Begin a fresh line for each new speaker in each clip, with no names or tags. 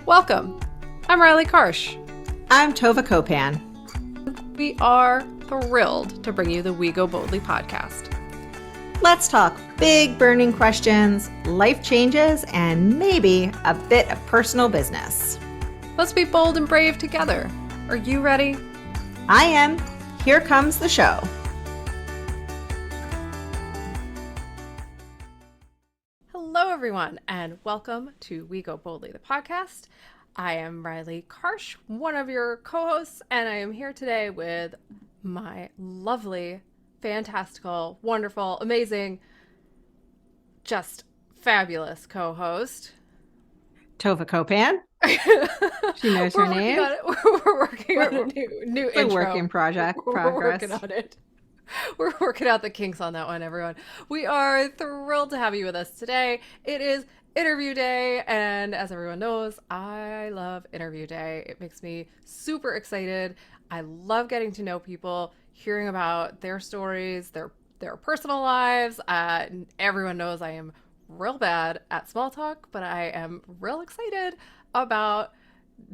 Welcome. I'm Riley Karsh.
I'm Tova Kopan.
We are thrilled to bring you the We Go Boldly podcast.
Let's talk big burning questions, life changes, and maybe a bit of personal business.
Let's be bold and brave together. Are you ready?
I am. Here comes the show.
Hello, everyone, and welcome to We Go Boldly, the podcast. I am Riley Karsh, one of your co-hosts, and I am here today with my lovely, fantastical, wonderful, amazing, just fabulous co-host,
Tova Kopan. She knows her name.
We're working on a new intro.
It's a work in progress.
We're working on it. We're working out the kinks on that one, everyone. We are thrilled to have you with us today. It is interview day, and as everyone knows, I love interview day. It makes me super excited. I love getting to know people, hearing about their stories, their personal lives. Everyone knows I am real bad at small talk, but I am real excited about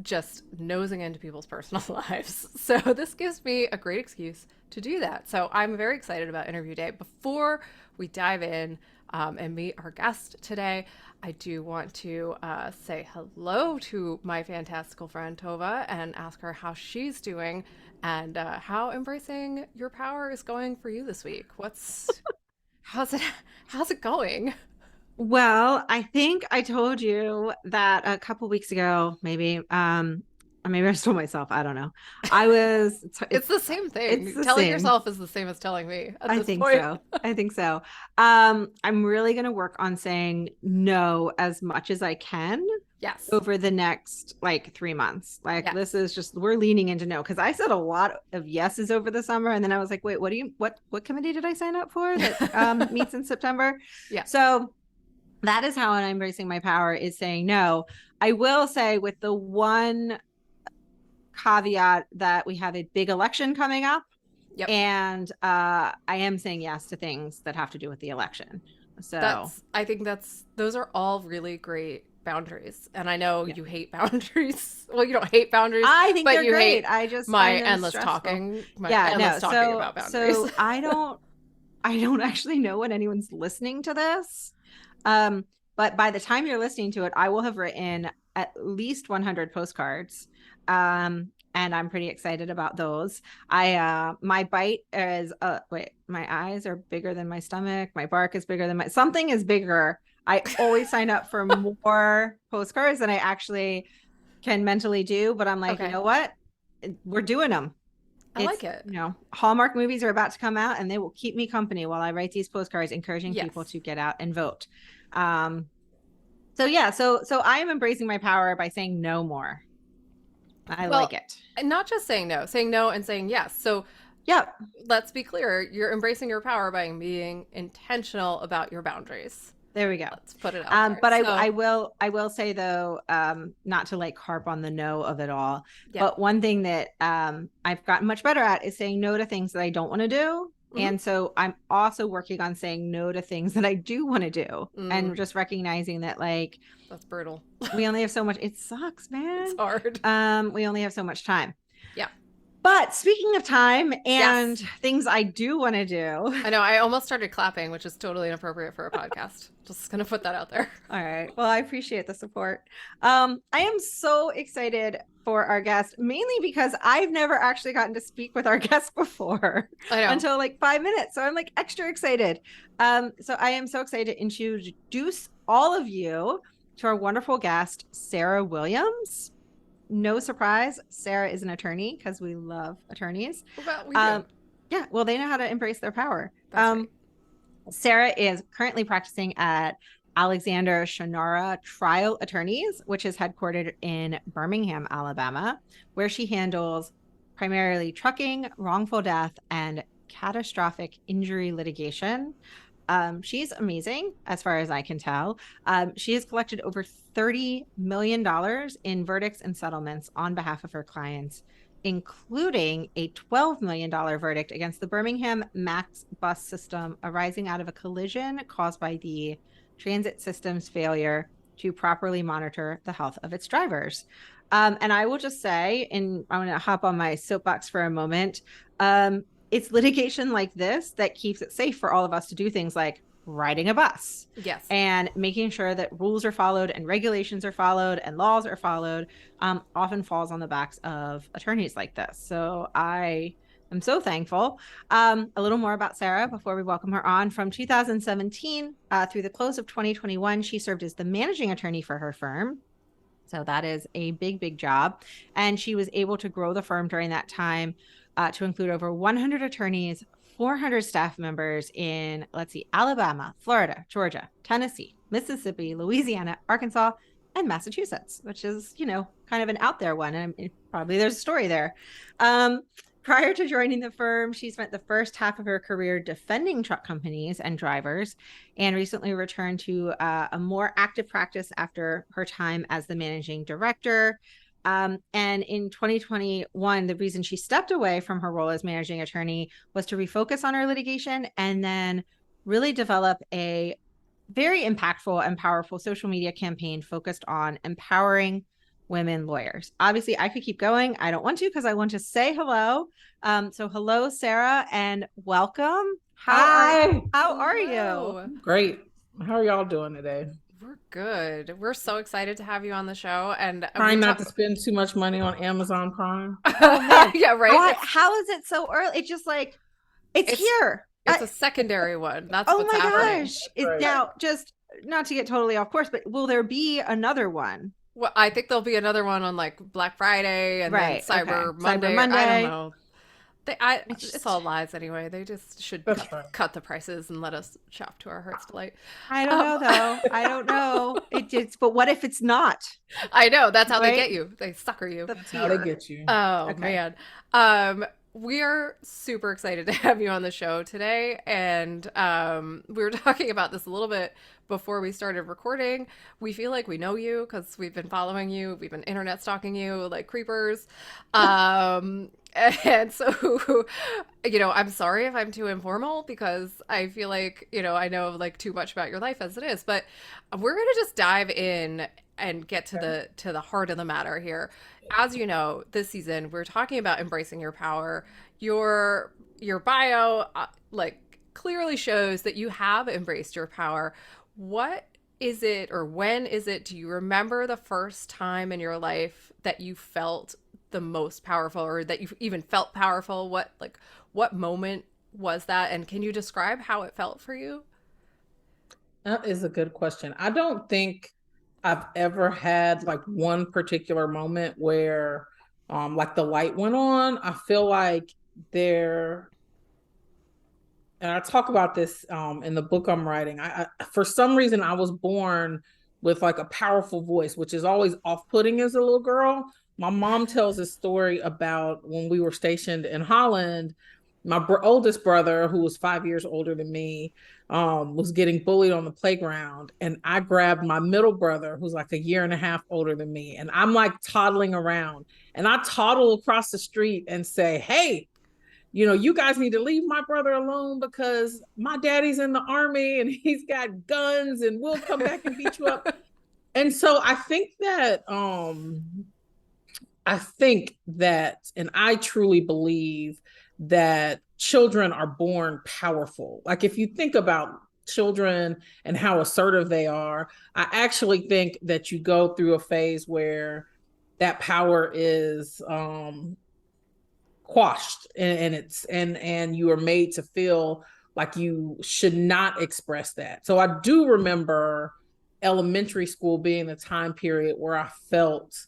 just nosing into people's personal lives. So this gives me a great excuse to do that. So I'm very excited about interview day. Before we dive in and meet our guest today, I do want to say hello to my fantastical friend Tova and ask her how she's doing and how embracing your power is going for you this week. How's it going?
Well, I think I told you that a couple weeks ago, maybe I just told myself, I don't know.
It's the same thing. Telling yourself is the same as telling me at this point.
I think so. I'm really going to work on saying no as much as I can.
Yes.
Over the next 3 months. This is just, we're leaning into no, because I said a lot of yeses over the summer. And then I was like, wait, what committee did I sign up for that meets in September?
Yeah.
So that is how I'm embracing my power, is saying no. I will say, with the one caveat that we have a big election coming up.
Yep.
And I am saying yes to things that have to do with the election. So
I think those are all really great boundaries. And I know you hate boundaries. Well, you don't hate boundaries.
I think
but
they're
you
great.
Hate
I just
my endless talking. Talking about boundaries.
So I don't actually know when anyone's listening to this. But by the time you're listening to it, I will have written at least 100 postcards. And I'm pretty excited about those. My bite is, my eyes are bigger than my stomach. My bark is bigger than something is bigger. I always sign up for more postcards than I actually can mentally do. But I'm like, You know what? We're doing them.
I like it.
Hallmark movies are about to come out, and they will keep me company while I write these postcards, encouraging people to get out and vote. So I am embracing my power by saying no more. I like it.
And not just saying no and saying yes. So let's be clear. You're embracing your power by being intentional about your boundaries.
There we go.
Let's put it out there.
But I will say, though, not to harp on the no of it all. Yeah. But one thing that I've gotten much better at is saying no to things that I don't want to do. Mm-hmm. And so I'm also working on saying no to things that I do want to do, and just recognizing that
that's brutal.
We only have so much. It sucks, man.
It's hard.
We only have so much time.
Yeah.
But speaking of time and things I do want to do.
I know. I almost started clapping, which is totally inappropriate for a podcast. Just going to put that out there.
All right. Well, I appreciate the support. I am so excited for our guest, mainly because I've never actually gotten to speak with our guest before until 5 minutes. So I'm extra excited. So I am so excited to introduce all of you to our wonderful guest, Sara Williams. No surprise, Sara is an attorney, because we love attorneys.
Well, we do.
Yeah, well, they know how to embrace their power.
That's right.
Sara is currently practicing at Alexander Shannara Trial Attorneys, which is headquartered in Birmingham, Alabama, where she handles primarily trucking, wrongful death, and catastrophic injury litigation. She's amazing, as far as I can tell. She has collected over $30 million in verdicts and settlements on behalf of her clients, including a $12 million verdict against the Birmingham Max bus system arising out of a collision caused by the transit system's failure to properly monitor the health of its drivers. And I will just say, and I'm going to hop on my soapbox for a moment. It's litigation like this that keeps it safe for all of us to do things like riding a bus.
Yes.
And making sure that rules are followed and regulations are followed and laws are followed often falls on the backs of attorneys like this. So I'm so thankful. A little more about Sara before we welcome her on. From 2017 through the close of 2021, she served as the managing attorney for her firm. So that is a big, big job. And she was able to grow the firm during that time to include over 100 attorneys, 400 staff members in, Alabama, Florida, Georgia, Tennessee, Mississippi, Louisiana, Arkansas, and Massachusetts, which is, kind of an out there one. And probably there's a story there. Prior to joining the firm, she spent the first half of her career defending truck companies and drivers, and recently returned to a more active practice after her time as the managing director. And in 2021, the reason she stepped away from her role as managing attorney was to refocus on her litigation and then really develop a very impactful and powerful social media campaign focused on empowering women lawyers. Obviously, I could keep going. I don't want to because I want to say hello. So hello, Sara, and welcome.
Hi.
How are you?
Great. How are y'all doing today?
We're good. We're so excited to have you on the show. And
trying not to spend too much money on Amazon Prime.
Oh man,
yeah, right.
How is it so early? It's just like it's here.
It's a secondary one. That's
oh
what's
my
happening.
Gosh! Now, just not to get totally off course, but will there be another one?
Well, I think there'll be another one on like Black Friday and then Cyber Monday.
Cyber Monday.
I don't know. It's all lies anyway. They just should cut the prices and let us shop to our heart's delight.
I don't know though. I don't know. But what if it's not?
I know. That's how they get you. They sucker you.
That's how they get you.
Oh man. We are super excited to have you on the show today. And we were talking about this a little bit before we started recording. We feel like we know you because we've been following you. We've been internet stalking you like creepers. And so, I'm sorry if I'm too informal because I feel like, I know like too much about your life as it is, but we're going to just dive in and get to the heart of the matter here. As you know, this season we're talking about embracing your power. Your bio clearly shows that you have embraced your power. What is it, or when is it, do you remember the first time in your life that you felt the most powerful, or that you even felt powerful? What moment was that, and can you describe how it felt for you?
That is a good question. I don't think I've ever had like one particular moment where the light went on. I feel like and I talk about this in the book I'm writing. I for some reason I was born with like a powerful voice, which is always off-putting as a little girl. My mom tells a story about when we were stationed in Holland. My oldest brother, who was 5 years older than me, was getting bullied on the playground. And I grabbed my middle brother, who's like a year and a half older than me. And I'm like toddling around. And I toddle across the street and say, hey, you guys need to leave my brother alone because my daddy's in the army and he's got guns and we'll come back and beat you up. And so I think that, and I truly believe that children are born powerful. Like if you think about children and how assertive they are, I actually think that you go through a phase where that power is quashed and you are made to feel like you should not express that. So I do remember elementary school being the time period where I felt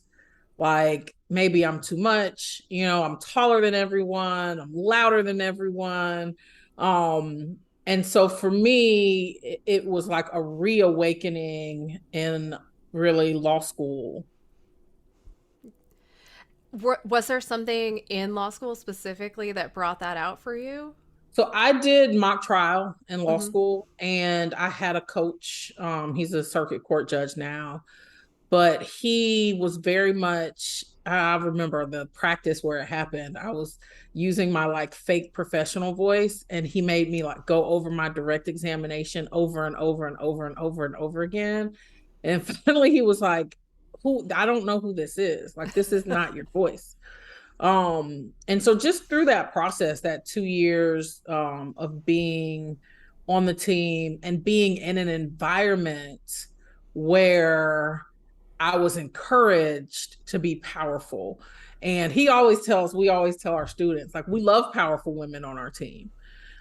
like maybe I'm too much, I'm taller than everyone, I'm louder than everyone. And so for me, it was like a reawakening in really law school.
Was there something in law school specifically that brought that out for you?
So I did mock trial in law school, and I had a coach. He's a circuit court judge now, but he was very much, I remember the practice where it happened. I was using my like fake professional voice, and he made me like go over my direct examination over and over and over and over and over again. And finally he was like, who, I don't know who this is. Like, this is not your voice. And so just through that process, that 2 years of being on the team and being in an environment where I was encouraged to be powerful. And we always tell our students, like, we love powerful women on our team.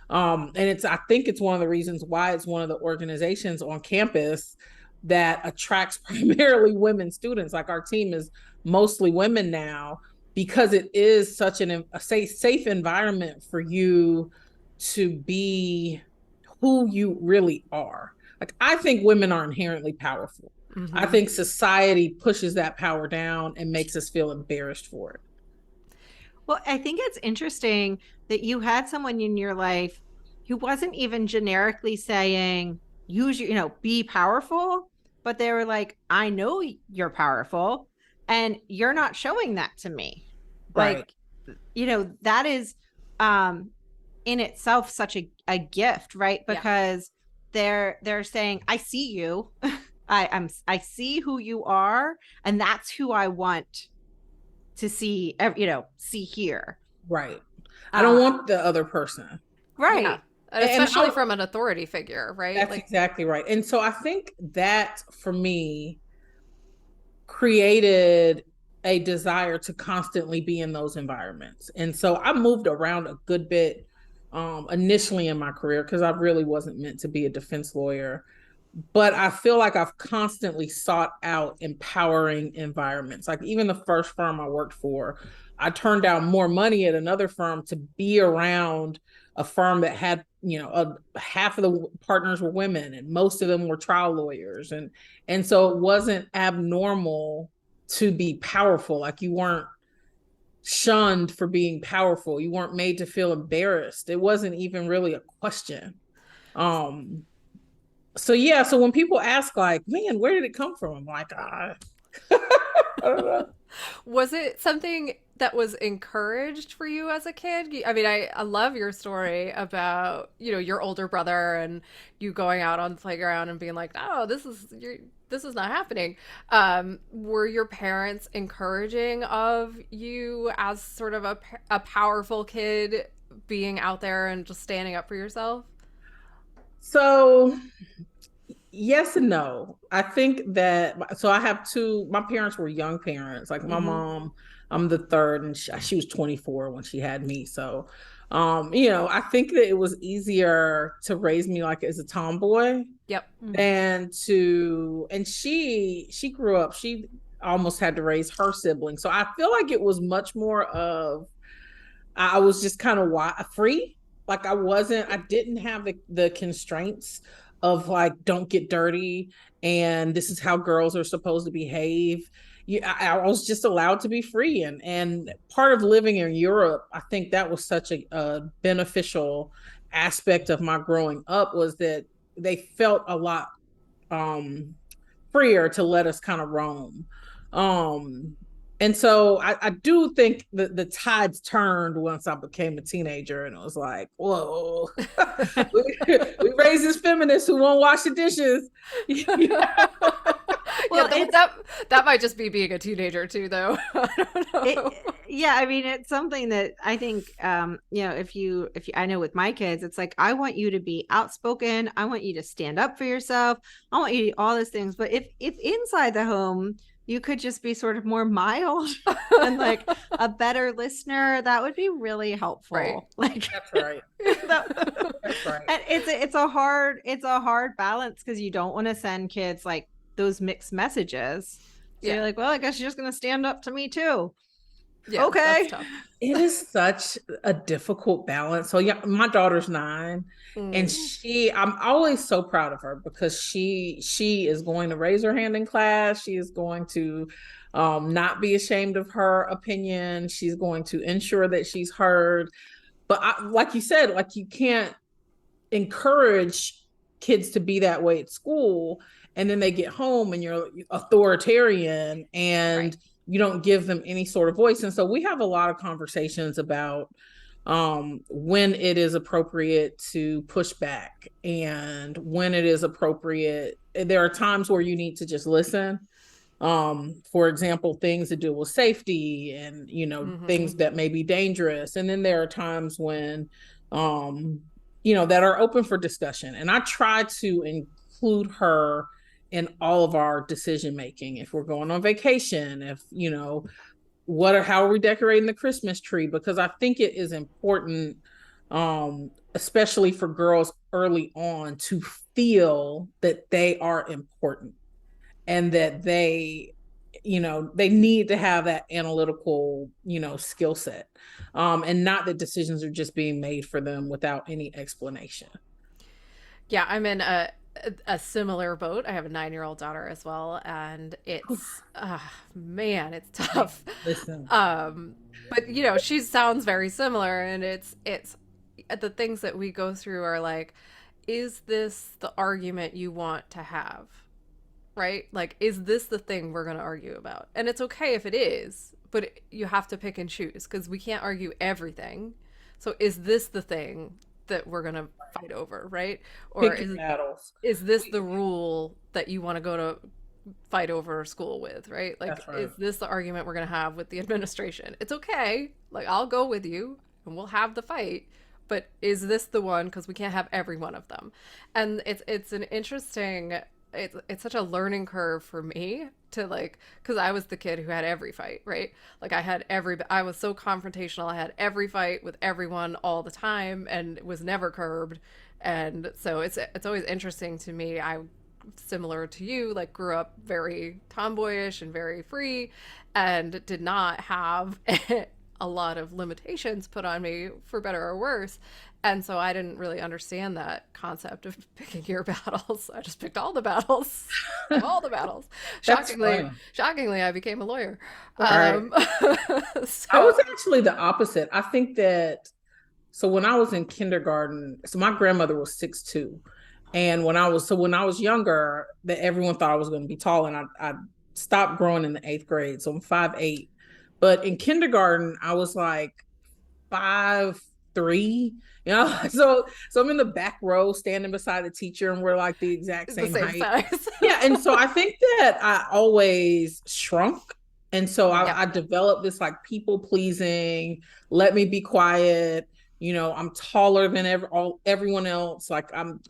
And I think it's one of the reasons why it's one of the organizations on campus that attracts primarily women students. Like, our team is mostly women now because it is such a safe environment for you to be who you really are. Like, I think women are inherently powerful. Mm-hmm. I think society pushes that power down and makes us feel embarrassed for it.
Well, I think it's interesting that you had someone in your life who wasn't even generically saying, be powerful, but they were like, I know you're powerful and you're not showing that to me.
Right.
Like, that is in itself such a gift, right? Because they're saying, I see you. I see who you are, and that's who I want to see here.
Right. I don't want the other person.
Right.
Yeah. And especially from an authority figure, right?
That's exactly right. And so I think that for me created a desire to constantly be in those environments. And so I moved around a good bit initially in my career because I really wasn't meant to be a defense lawyer. But I feel like I've constantly sought out empowering environments. Like, even the first firm I worked for, I turned down more money at another firm to be around a firm that had, half of the partners were women and most of them were trial lawyers. And so it wasn't abnormal to be powerful. Like, you weren't shunned for being powerful. You weren't made to feel embarrassed. It wasn't even really a question. So when people ask, like, man, where did it come from? I'm like, I don't know.
Was it something that was encouraged for you as a kid? I mean, I love your story about, your older brother and you going out on the playground and being like, no, this is not happening. Were your parents encouraging of you as sort of a powerful kid being out there and just standing up for yourself?
So yes and no. I think that, so I have my parents were young parents. Like, my mom, I'm the third, and she was 24 when she had me. So, I think that it was easier to raise me like as a tomboy.
Yep.
And she grew up, she almost had to raise her siblings. So I feel like it was much more of, I was just kind of free. Like, I didn't have the constraints of, like, don't get dirty and this is how girls are supposed to behave. I was just allowed to be free. And part of living in Europe, I think that was such a beneficial aspect of my growing up, was that they felt a lot freer to let us kind of roam. And so I do think that the tides turned once I became a teenager, and it was like, whoa, we raised this feminist who won't wash the dishes.
Well, that might just be being a teenager too, though. I don't know.
I mean, it's something that I think, if you, I know with my kids, it's like, I want you to be outspoken. I want you to stand up for yourself. I want you to do all these things. But if inside the home, you could just be sort of more mild and like a better listener, that would be really helpful.
Right.
Like,
that's right. That's right.
And it's a hard balance, because you don't want to send kids like those mixed messages. So you're like, well, I guess you're just going to stand up to me too.
Yeah,
okay.
It is such a difficult balance. So yeah, my daughter's 9, and I'm always so proud of her, because she is going to raise her hand in class. She is going to not be ashamed of her opinion. She's going to ensure that she's heard. But like you said, like, you can't encourage kids to be that way at school, and then they get home and you're authoritarian and you don't give them any sort of voice. And so we have a lot of conversations about when it is appropriate to push back and when it is appropriate. There are times where you need to just listen. For example, things to do with safety and, things that may be dangerous. And then there are times when, that are open for discussion. And I try to include her in all of our decision making. If we're going on vacation, if, how are we decorating the Christmas tree? Because I think it is important, especially for girls early on, to feel that they are important and that they need to have that analytical, skill set, and not that decisions are just being made for them without any explanation.
Yeah, I'm in a similar boat. I have a 9-year-old daughter as well, and it's man, it's tough.
Listen.
But she sounds very similar, and it's the things that we go through are like, is this the argument you want to have? Right? Like, is this the thing we're going to argue about? And it's okay if it is, but you have to pick and choose because we can't argue everything. So is this the thing that we're going to fight over, right? Or is this the rule that you want to go to fight over school with, right? Like,
Right.
Is this the argument we're going to have with the administration? It's okay. Like, I'll go with you and we'll have the fight. But is this the one? Because we can't have every one of them. And it's an interesting, it's such a learning curve for me to like, because I was the kid who had every fight, right? Like I was so confrontational. I had every fight with everyone all the time and was never curbed. And so it's always interesting to me. I, similar to you, like grew up very tomboyish and very free and did not have a lot of limitations put on me for better or worse. And so I didn't really understand that concept of picking your battles. I just picked all the battles, all the battles. Shockingly, I became a lawyer.
Right.
So
I was actually the opposite. I think that, so when I was in kindergarten, so my grandmother was 6'2". And when I was younger, that everyone thought I was going to be tall, and I stopped growing in the 8th grade. So I'm 5'8". But in kindergarten, I was like 5'3". So I'm in the back row standing beside the teacher, and we're like the exact
the
same
same
height.
size.
Yeah. And so I think that I always shrunk. And so
Yep.
I developed this like people pleasing, let me be quiet. I'm taller than everyone else. Like I'm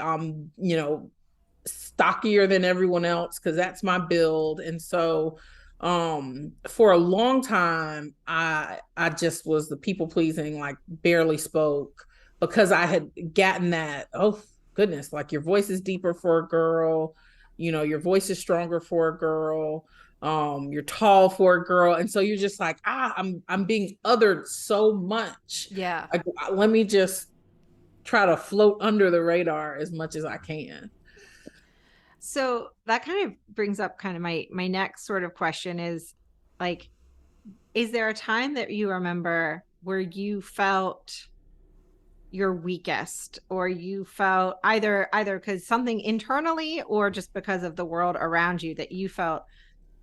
stockier than everyone else because that's my build. And so for a long time, I just was the people pleasing, like barely spoke, because I had gotten that, oh goodness, like your voice is deeper for a girl, your voice is stronger for a girl, you're tall for a girl. And so you're just like, I'm being othered so much.
Yeah.
Like, let me just try to float under the radar as much as I can.
So that kind of brings up kind of my next sort of question is like, is there a time that you remember where you felt your weakest, or you felt either because something internally or just because of the world around you that you felt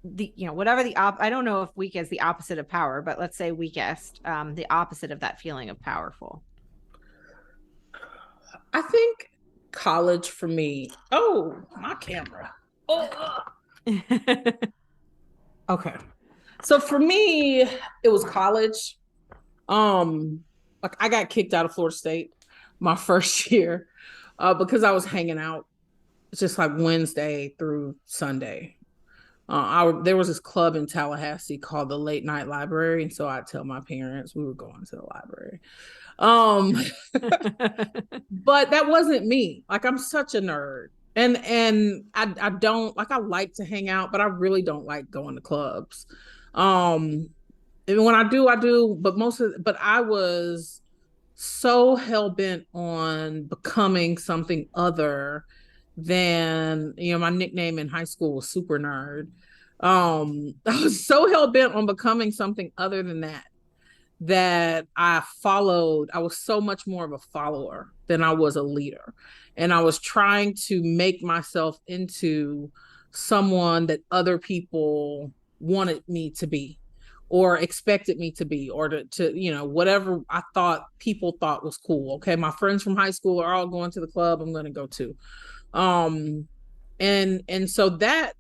whatever I don't know if weak is the opposite of power, but let's say weakest, the opposite of that feeling of powerful?
I think college for me. Oh, my camera. Oh. Okay. So for me, it was college. Like I got kicked out of Florida State my first year because I was hanging out just like Wednesday through Sunday. There was this club in Tallahassee called the Late Night Library, and so I'd tell my parents we were going to the library. But that wasn't me. Like I'm such a nerd. And I don't like, I like to hang out, but I really don't like going to clubs. And when I do, but I was so hell bent on becoming something other than, my nickname in high school was super nerd. I was so hell bent on becoming something other than that I was so much more of a follower than I was a leader. And I was trying to make myself into someone that other people wanted me to be, or expected me to be, or to whatever I thought people thought was cool. Okay, my friends from high school are all going to the club, I'm going to go too. And so that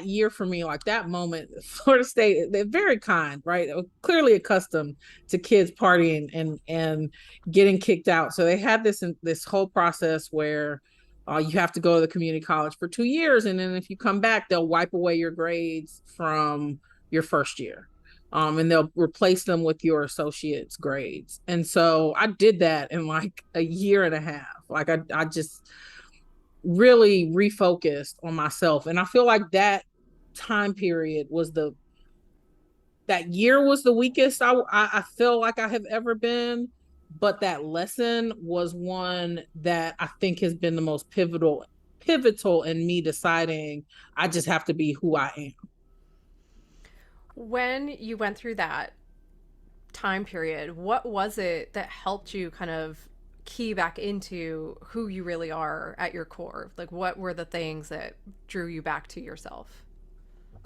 year for me, like that moment, Florida State, they're very kind, right? They were clearly accustomed to kids partying and getting kicked out. So they had this whole process where you have to go to the community college for 2 years, and then if you come back, they'll wipe away your grades from your first year. And they'll replace them with your associate's grades. And so I did that in like a year and a half. Like I just really refocused on myself. And I feel like that time period that year was the weakest I feel like I have ever been. But that lesson was one that I think has been the most pivotal in me deciding I just have to be who I am.
When you went through that time period, what was it that helped you kind of key back into who you really are at your core? Like, what were the things that drew you back to yourself?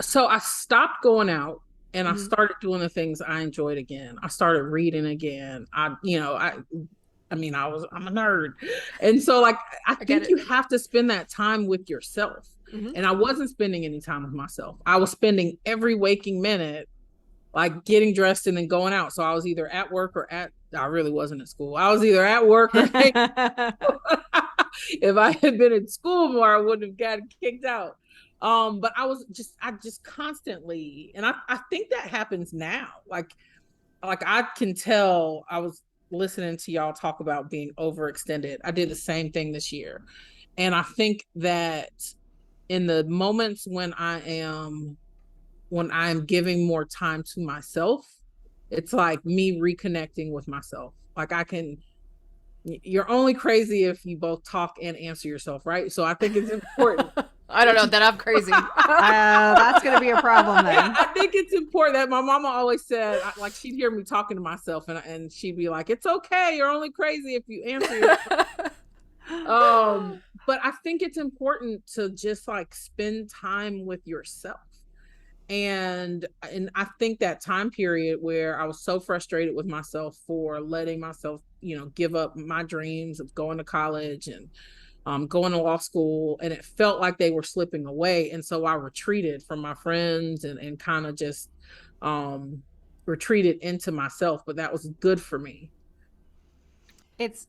So I stopped going out and I
Mm-hmm.
started doing the things I enjoyed again. I started reading again. I'm a nerd. And so like I
I get
think you
it.
have to spend that time with yourself.
Mm-hmm.
And I wasn't spending any time with myself. I was spending every waking minute like getting dressed and then going out. So I was either at work or I really wasn't at school. I was either at work or if I had been in school more, I wouldn't have gotten kicked out. But I just constantly, and I think that happens now. Like I can tell. I was listening to y'all talk about being overextended. I did the same thing this year. And I think that in the moments when I'm giving more time to myself, it's like me reconnecting with myself. Like you're only crazy if you both talk and answer yourself, right? So I think it's important.
I don't know that I'm crazy.
That's going to be a problem
Yeah,
then.
I think it's important that my mama always said, like she'd hear me talking to myself, and she'd be like, "It's okay, you're only crazy if you answer yourself." But I think it's important to just like spend time with yourself. And I think that time period where I was so frustrated with myself for letting myself, give up my dreams of going to college and going to law school, and it felt like they were slipping away. And so I retreated from my friends and kind of just retreated into myself. But that was good for me.
It's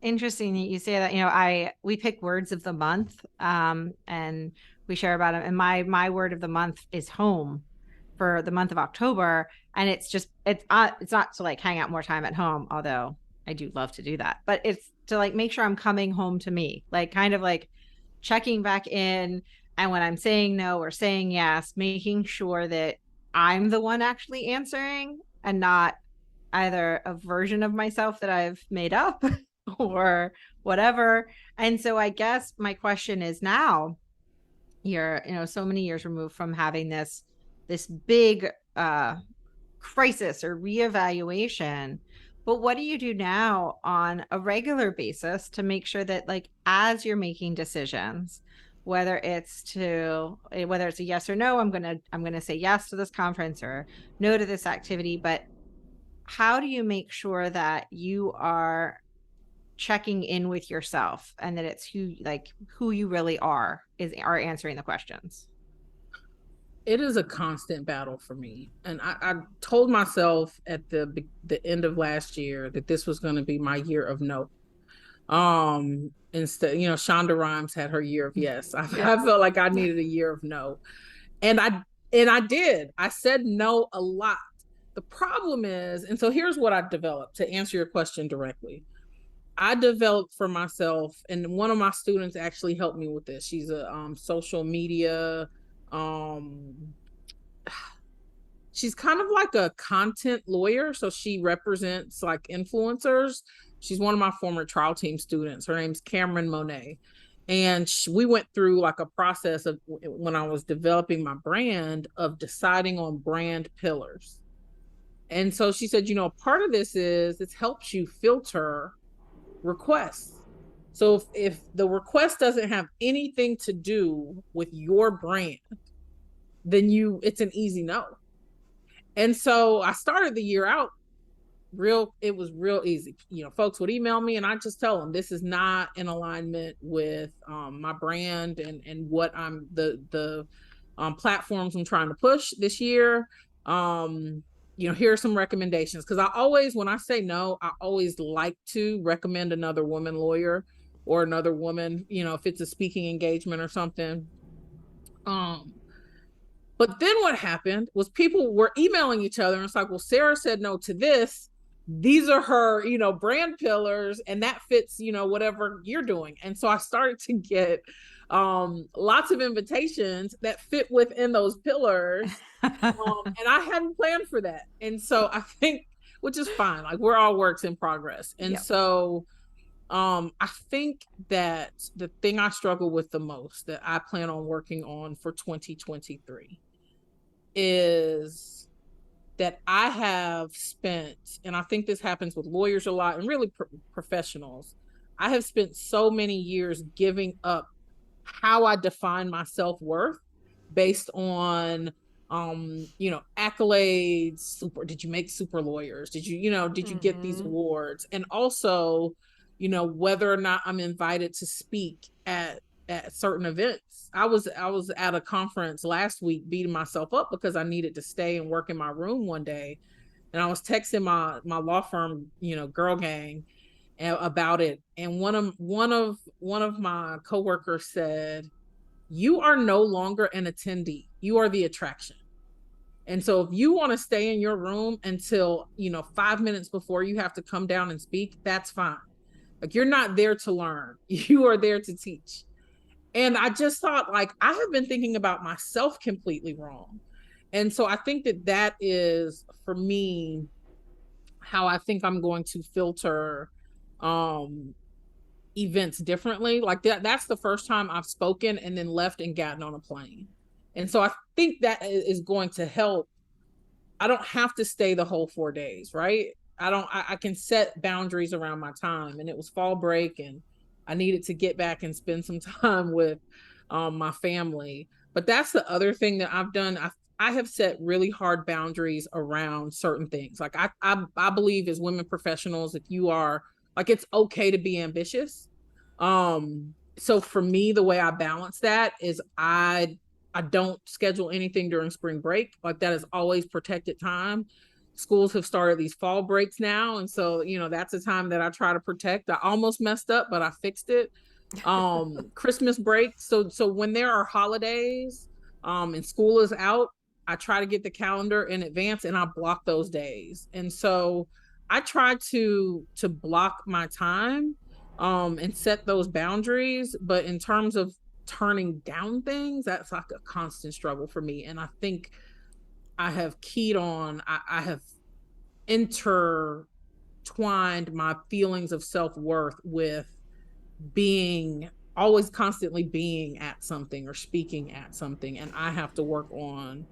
interesting that you say that. We pick words of the month, and we share about them. And my word of the month is home for the month of October. And it's not to like hang out more time at home, although I do love to do that, but it's to like make sure I'm coming home to me, like kind of like checking back in. And when I'm saying no or saying yes, making sure that I'm the one actually answering and not either a version of myself that I've made up or whatever. And so I guess my question is, now you're, so many years removed from having this big crisis or reevaluation, but what do you do now on a regular basis to make sure that, like, as you're making decisions, whether it's a yes or no, I'm gonna say yes to this conference or no to this activity, but how do you make sure that you are checking in with yourself and that it's who you really are answering the questions?
It is a constant battle for me. And I told myself at the end of last year that this was going to be my year of no. Instead, Shonda Rhimes had her year of yes. I felt like I needed a year of no. And I did. I said no a lot. The problem is, and so here's what I developed to answer your question directly. I developed for myself, and one of my students actually helped me with this. She's a social media, she's kind of like a content lawyer. So she represents like influencers. She's one of my former trial team students. Her name's Cameron Monet. And we went through like a process of, when I was developing my brand, of deciding on brand pillars. And so she said, part of this is it helps you filter requests. So if the request doesn't have anything to do with your brand, then it's an easy no. And so I started the year out it was real easy. Folks would email me and I just tell them this is not in alignment with my brand and what I'm the platforms I'm trying to push this year. Here are some recommendations, because I always, when I say no, I always like to recommend another woman lawyer or another woman, if it's a speaking engagement or something. But then what happened was people were emailing each other and it's like, well, Sara said no to this. These are her, brand pillars, and that fits, whatever you're doing. And so I started to get lots of invitations that fit within those pillars. And I hadn't planned for that. And so I think, which is fine, like we're all works in progress. And
Yep.
so I think that the thing I struggle with the most that I plan on working on for 2023 is that I have spent, and I think this happens with lawyers a lot and really professionals, I have spent so many years giving up how I define my self-worth based on accolades. Did you make super lawyers? Did you get these awards? And also, whether or not I'm invited to speak at certain events. I was at a conference last week beating myself up because I needed to stay and work in my room one day, and I was texting my law firm, girl gang, about it, and one of my coworkers said, "You are no an attendee. You are the attraction. And so if you want to stay in your room until 5 minutes before you have to come down and speak, that's fine. Like, you're not there to learn. You are there to teach." And I just thought, like, I have been thinking about myself completely wrong. And so I think that is, for me, how I think I'm going to filter events differently. Like that's the first time I've spoken and then left and gotten on a plane. And so I think that is going to help. I don't have to stay the whole 4 days, right? I can set boundaries around my time. And it was fall break and I needed to get back and spend some time with my family. But that's the other thing that I've done. I have set really hard boundaries around certain things. Like I believe as women professionals, if you are, like, it's okay to be ambitious. So for me, the way I balance that is I don't schedule anything during spring break. Like, that is always protected time. Schools have started these fall breaks now. And so, that's a time that I try to protect. I almost messed up, but I fixed it. Christmas break. So when there are holidays, and school is out, I try to get the calendar in advance and I block those days. And so I try to block my time, and set those boundaries. But in terms of turning down things, that's like a constant struggle for me. And I think I have keyed on, I have intertwined my feelings of self-worth with always constantly being at something or speaking at something. And I have to work on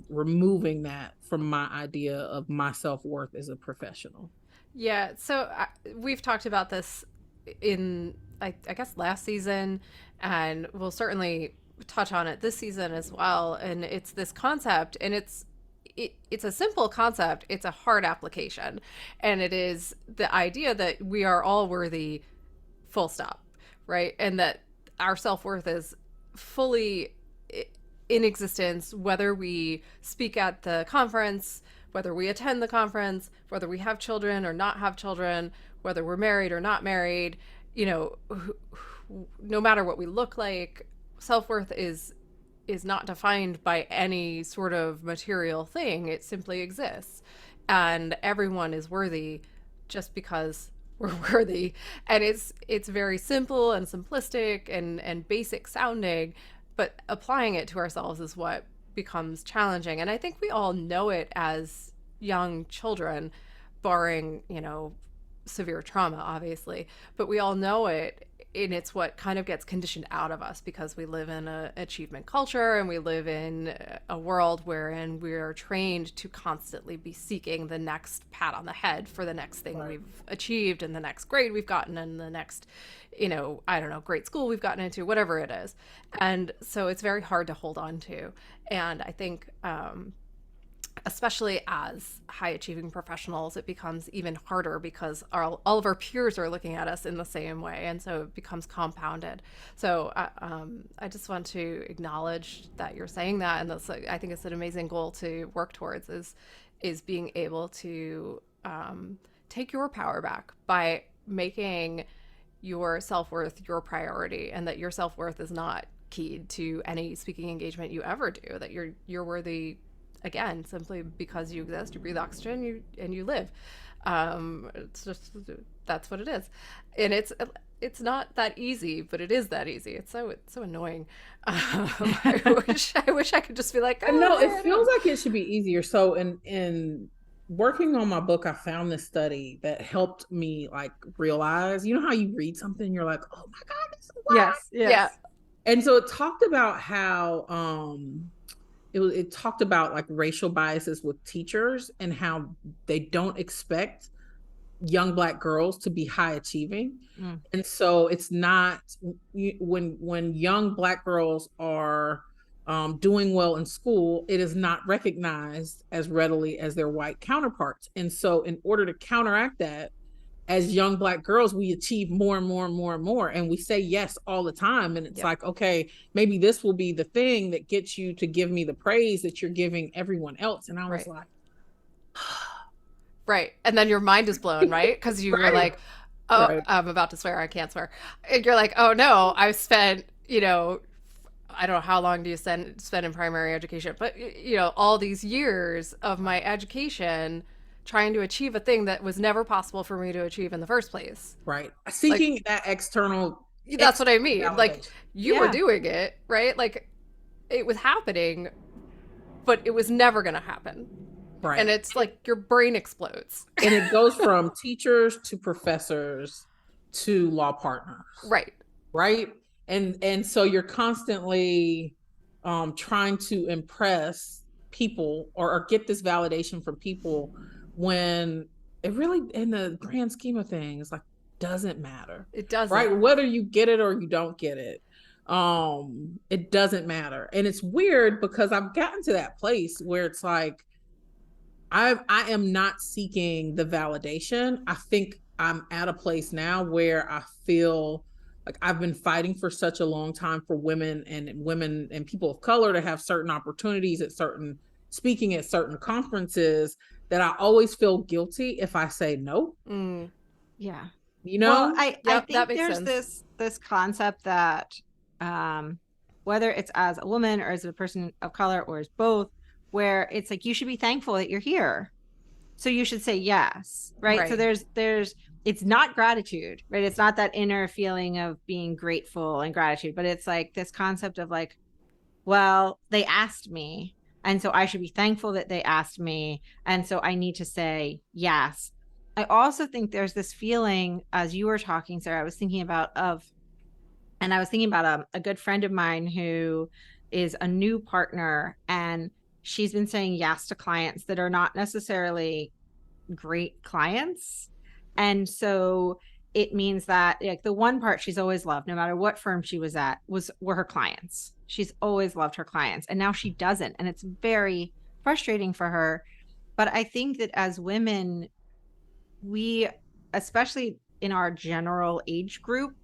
removing that from my idea of my self-worth as a professional.
Yeah, so we've talked about this in, I guess, last season, and we'll certainly touch on it this season as well. And it's this concept, and it's a simple concept. It's a hard application, and it is the idea that we are all worthy, full stop, right? And that our self-worth is fully in existence, whether we speak at the conference, whether we attend the conference, whether we have children or not have children, whether we're married or not married, no matter what we look like, self-worth is not defined by any sort of material thing. It simply exists. And everyone is worthy just because we're worthy. And it's very simple and simplistic and basic sounding, but applying it to ourselves is what becomes challenging. And I think we all know it as young children, barring, severe trauma, obviously, but we all know it. And it's what kind of gets conditioned out of us because we live in an achievement culture, and we live in a world wherein we are trained to constantly be seeking the next pat on the head for the next thing
Right.
we've achieved, and the next grade we've gotten, and the next, I don't know, great school we've gotten into, whatever it is. And so it's very hard to hold on to. And I think especially as high achieving professionals, it becomes even harder because all of our peers are looking at us in the same way. And so it becomes compounded. So I just want to acknowledge that you're saying that. And that's, I think it's an amazing goal to work towards is being able to take your power back by making your self-worth your priority, and that your self-worth is not keyed to any speaking engagement you ever do, that you're worthy again simply because you exist, you breathe oxygen, and you live. It's just, that's what it is. And it's not that easy, but it is that easy. It's so annoying. I wish I could just be like, oh,
no, it feels like it should be easier. So in working on my book, I found this study that helped me like realize, you know how you read something, you're like, oh my God, this is why.
Yes.
Yeah.
And so it talked about how it talked about like racial biases with teachers and how they don't expect young Black girls to be high achieving. And so it's not, when young Black girls are doing well in school, it is not recognized as readily as their white counterparts. And so in order to counteract that, as young Black girls, we achieve more and more and more and more. And we say yes all the time. And it's like, okay, maybe this will be the thing that gets you to give me the praise that you're giving everyone else. And I was like,
right. And then your mind is blown, right? Because you were like, oh, I'm about to swear, I can't swear. And you're like, oh no, I've spent, I don't know how long do you spend in primary education, but all these years of my education trying to achieve a thing that was never possible for me to achieve in the first place.
Right. Seeking that external.
That's what I mean.
Validation.
Like you were doing it, right? Like it was happening, but it was never going to happen.
Right.
And it's like your brain explodes.
And it goes from teachers to professors to law partners.
Right.
Right. And so you're constantly trying to impress people or get this validation from people, when it really, in the grand scheme of things, like doesn't matter.
It doesn't.
Right. Whether you get it or you don't get it, it doesn't matter. And it's weird because I've gotten to that place where it's like, I am not seeking the validation. I think I'm at a place now where I feel like I've been fighting for such a long time for women and people of color to have certain opportunities speaking at certain conferences, that I always feel guilty if I say no.
Yeah.
Well,
I think there's sense. this concept that whether it's as a woman or as a person of color or as both, where it's like, you should be thankful that you're here. So you should say yes. Right. So there's it's not gratitude, right? It's not that inner feeling of being grateful and gratitude, but it's like this concept of like, well, they asked me, and so I should be thankful that they asked me. And so I need to say yes. I also think there's this feeling, as you were talking, Sarah, I was thinking about a good friend of mine who is a new partner, and she's been saying yes to clients that are not necessarily great clients. And so it means that like the one part she's always loved, no matter what firm she was at, were her clients. She's always loved her clients, and now she doesn't. And it's very frustrating for her. But I think that as women, we, especially in our general age group,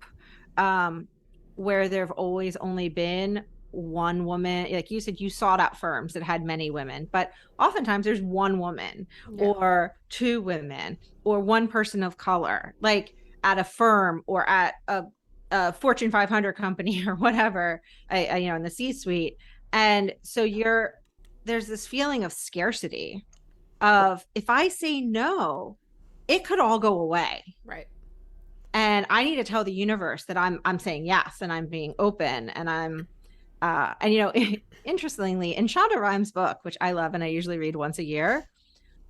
where there've always only been one woman, like you said, you sought out firms that had many women, but oftentimes there's one woman or two women or one person of color, like at a firm or at a Fortune 500 company or whatever, in the C-suite. And so there's this feeling of scarcity of, if I say no, it could all go away.
Right.
And I need to tell the universe that I'm saying yes, and I'm being open, and I'm interestingly, in Shonda Rhimes' book, which I love and I usually read once a year,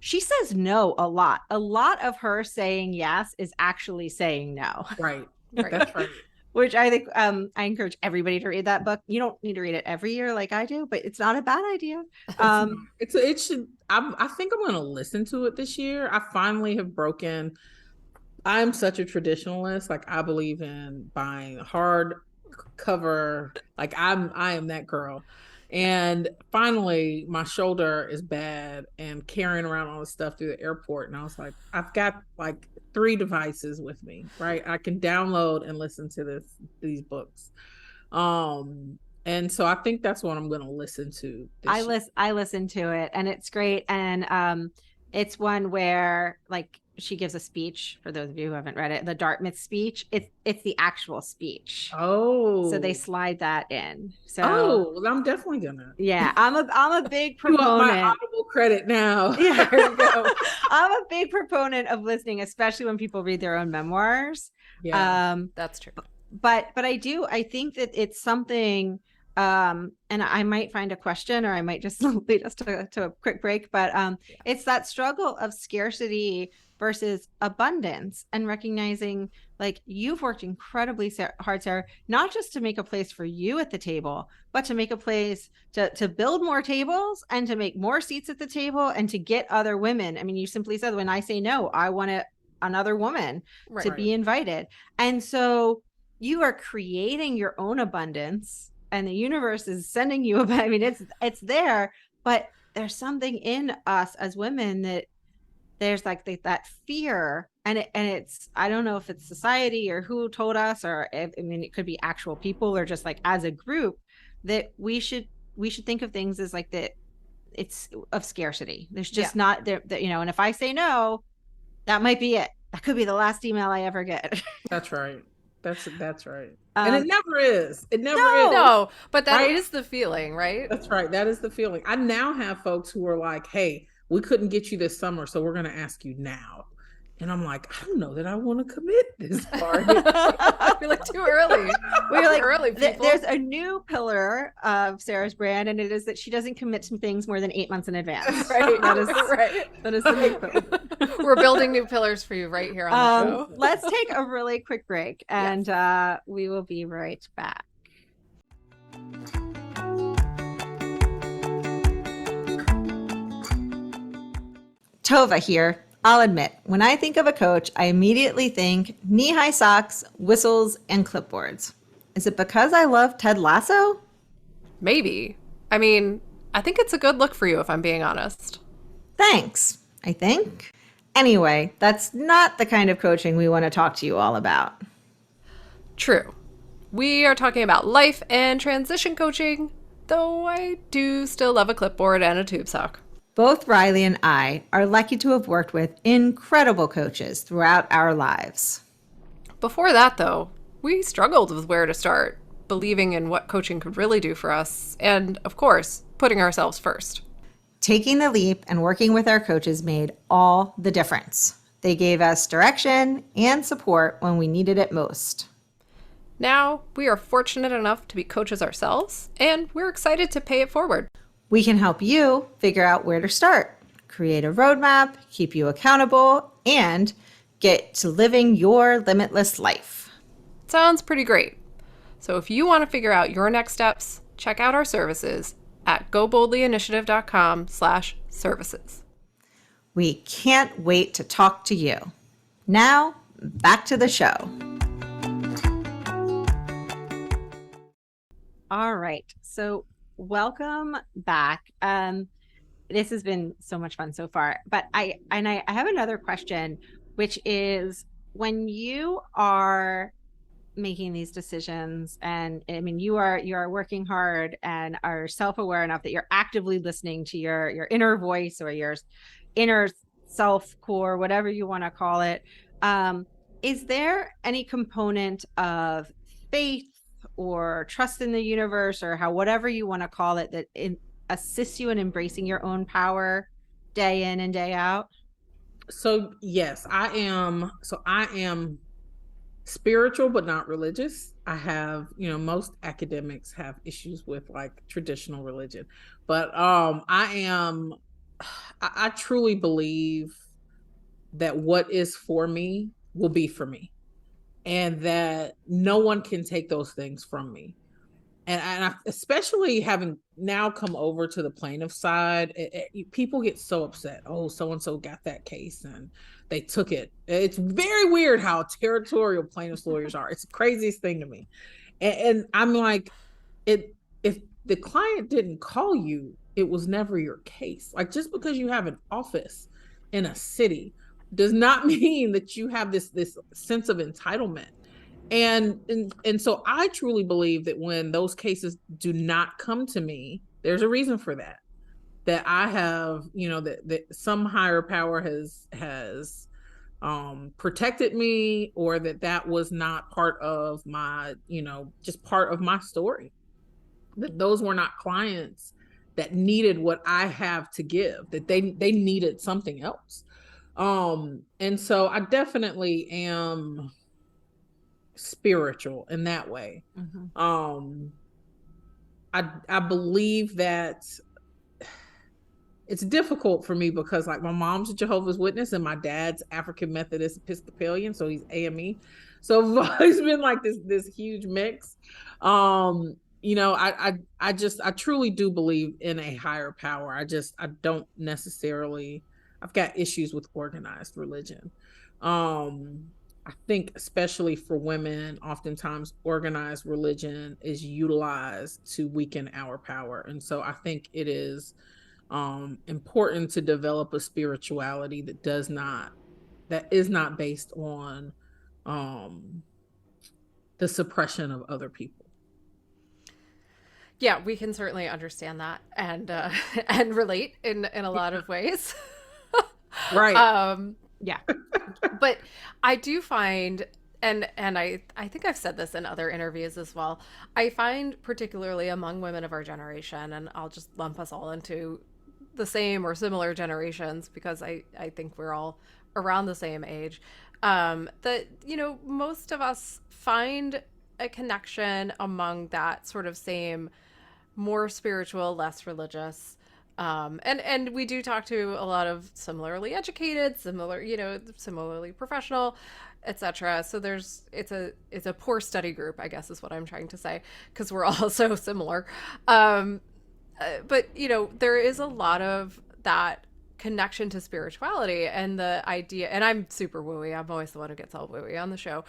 she says no a lot. A lot of her saying yes is actually saying no.
Right. That's right.
Which I think I encourage everybody to read that book. You don't need to read it every year like I do, but it's not a bad idea.
It should. I think I'm going to listen to it this year. I finally have broken. I'm such a traditionalist. Like, I believe in buying hard cover. Like, I am that girl. And finally, my shoulder is bad and carrying around all this stuff through the airport. And I was like, I've got like 3 devices with me, right? I can download and listen to these books. And so I think that's what I'm going to listen to this year.
I listen to it, and it's great. And it's one where, like, she gives a speech. For those of you who haven't read it, the Dartmouth speech. It's the actual speech.
Oh,
So they slide that in. So
well, I'm definitely gonna.
Yeah, I'm a big
You want my
proponent.
Audible credit now?
Yeah.
There we go.
I'm a big proponent of listening, especially when people read their own memoirs.
Yeah,
That's true.
But I think that it's something, and I might find a question, or I might just lead us to a quick break, but it's that struggle of scarcity versus abundance, and recognizing, like, you've worked incredibly hard, Sarah, not just to make a place for you at the table, but to make a place to build more tables and to make more seats at the table and to get other women. I mean, you simply said, when I say no, I want another woman to be invited. And so you are creating your own abundance, and the universe is sending you I mean, it's there, but there's something in us as women that there's like that fear, and it's, I don't know if it's society or who told us, or if, I mean, it could be actual people, or just like as a group, that we should think of things as like that. It's of scarcity. There's just not there, that, and if I say no, that might be it. That could be the last email I ever get.
that's right. That's right. And it never is. It never is.
No, but that is the feeling, right?
That's right. That is the feeling. I now have folks who are like, hey, we couldn't get you this summer, so we're going to ask you now. And I'm like, I don't know that I want to commit this far.
You're like, too early.
We're like,
early, people.
There's a new pillar of Sarah's brand, and it is that she doesn't commit to things more than 8 months in advance.
Right.
That is
right.
That is the new pillar.
We're building new pillars for you right here on the show.
Let's take a really quick break, and we will be right back. Tova here. I'll admit, when I think of a coach, I immediately think knee-high socks, whistles, and clipboards. Is it because I love Ted Lasso?
Maybe. I mean, I think it's a good look for you, if I'm being honest.
Thanks, I think. Anyway, that's not the kind of coaching we want to talk to you all about.
True. We are talking about life and transition coaching, though I do still love a clipboard and a tube sock.
Both Riley and I are lucky to have worked with incredible coaches throughout our lives.
Before that, though, we struggled with where to start, believing in what coaching could really do for us, and, of course, putting ourselves first.
Taking the leap and working with our coaches made all the difference. They gave us direction and support when we needed it most.
Now, we are fortunate enough to be coaches ourselves, and we're excited to pay it forward.
We can help you figure out where to start, create a roadmap, keep you accountable, and get to living your limitless life.
Sounds pretty great. So if you want to figure out your next steps, check out our services at goboldlyinitiative.com/services.
We can't wait to talk to you. Now, back to the show. All right. So welcome back. This has been so much fun so far, but I have another question, which is, when you are making these decisions, and I mean, you are working hard and are self-aware enough that you're actively listening to your inner voice, or your inner self core, whatever you want to call it. Is there any component of faith or trust in the universe, or whatever you want to call it, that assists you in embracing your own power day in and day out?
So yes, I am spiritual but not religious. I have, most academics have issues with like traditional religion, but I truly believe that what is for me will be for me, and that no one can take those things from me. And I, especially having now come over to the plaintiff side, people get so upset. Oh, so-and-so got that case and they took it. It's very weird how territorial plaintiffs lawyers are. It's the craziest thing to me. And I'm like, if the client didn't call you, it was never your case. Like, just because you have an office in a city does not mean that you have this sense of entitlement. And so I truly believe that when those cases do not come to me, there's a reason for that. That I have, that some higher power has protected me, or that was not part of my, just part of my story. That those were not clients that needed what I have to give, that they needed something else. And so I definitely am spiritual in that way.
Mhm.
I believe that it's difficult for me because, like, my mom's a Jehovah's Witness and my dad's African Methodist Episcopalian, so he's AME. So I've always been like this huge mix. I truly do believe in a higher power. I don't necessarily. I've got issues with organized religion. I think especially for women, oftentimes organized religion is utilized to weaken our power, and so I think it is important to develop a spirituality that is not based on the suppression of other people.
Yeah, we can certainly understand that and and relate in a lot of ways.
Right.
Yeah.
But I do find, and I think I've said this in other interviews as well. I find particularly among women of our generation, and I'll just lump us all into the same or similar generations because I think we're all around the same age. That, most of us find a connection among that sort of same more spiritual, less religious. And we do talk to a lot of similarly educated, similarly professional, etc. So it's a poor study group, I guess is what I'm trying to say, because we're all so similar. But there is a lot of that connection to spirituality and the idea, and I'm super wooey. I'm always the one who gets all wooey on the show,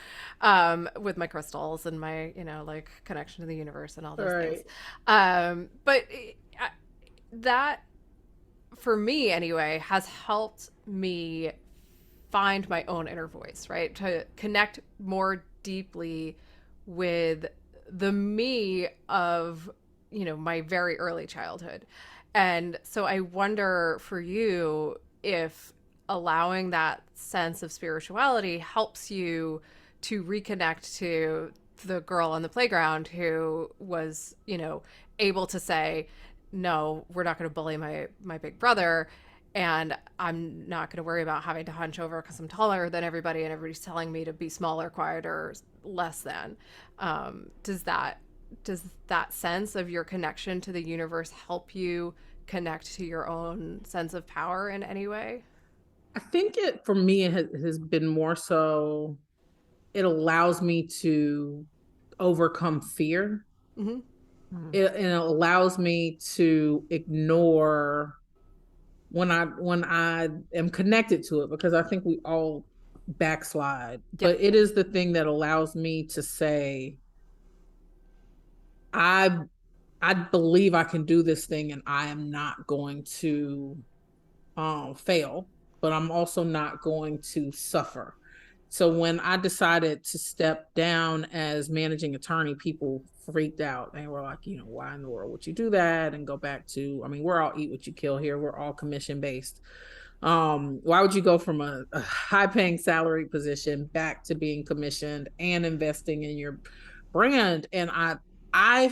with my crystals and my, like, connection to the universe and all those things. But that, for me anyway, has helped me find my own inner voice, right? To connect more deeply with the me of, my very early childhood. And so I wonder for you if allowing that sense of spirituality helps you to reconnect to the girl on the playground who was, able to say, no, we're not going to bully my big brother, and I'm not going to worry about having to hunch over because I'm taller than everybody and everybody's telling me to be smaller, quieter, less than. Does that sense of your connection to the universe help you connect to your own sense of power in any way?
I think for me, it has been more so, it allows me to overcome fear.
Mm-hmm.
And it allows me to ignore when I am connected to it, because I think we all backslide.
Yep.
But it is the thing that allows me to say, I I believe I can do this thing, and I am not going to fail, but I'm also not going to suffer. So when I decided to step down as managing attorney, people freaked out. They were like, why in the world would you do that and go back to, I mean, we're all eat what you kill here. We're all commission based. Why would you go from a high paying salary position back to being commissioned and investing in your brand? And I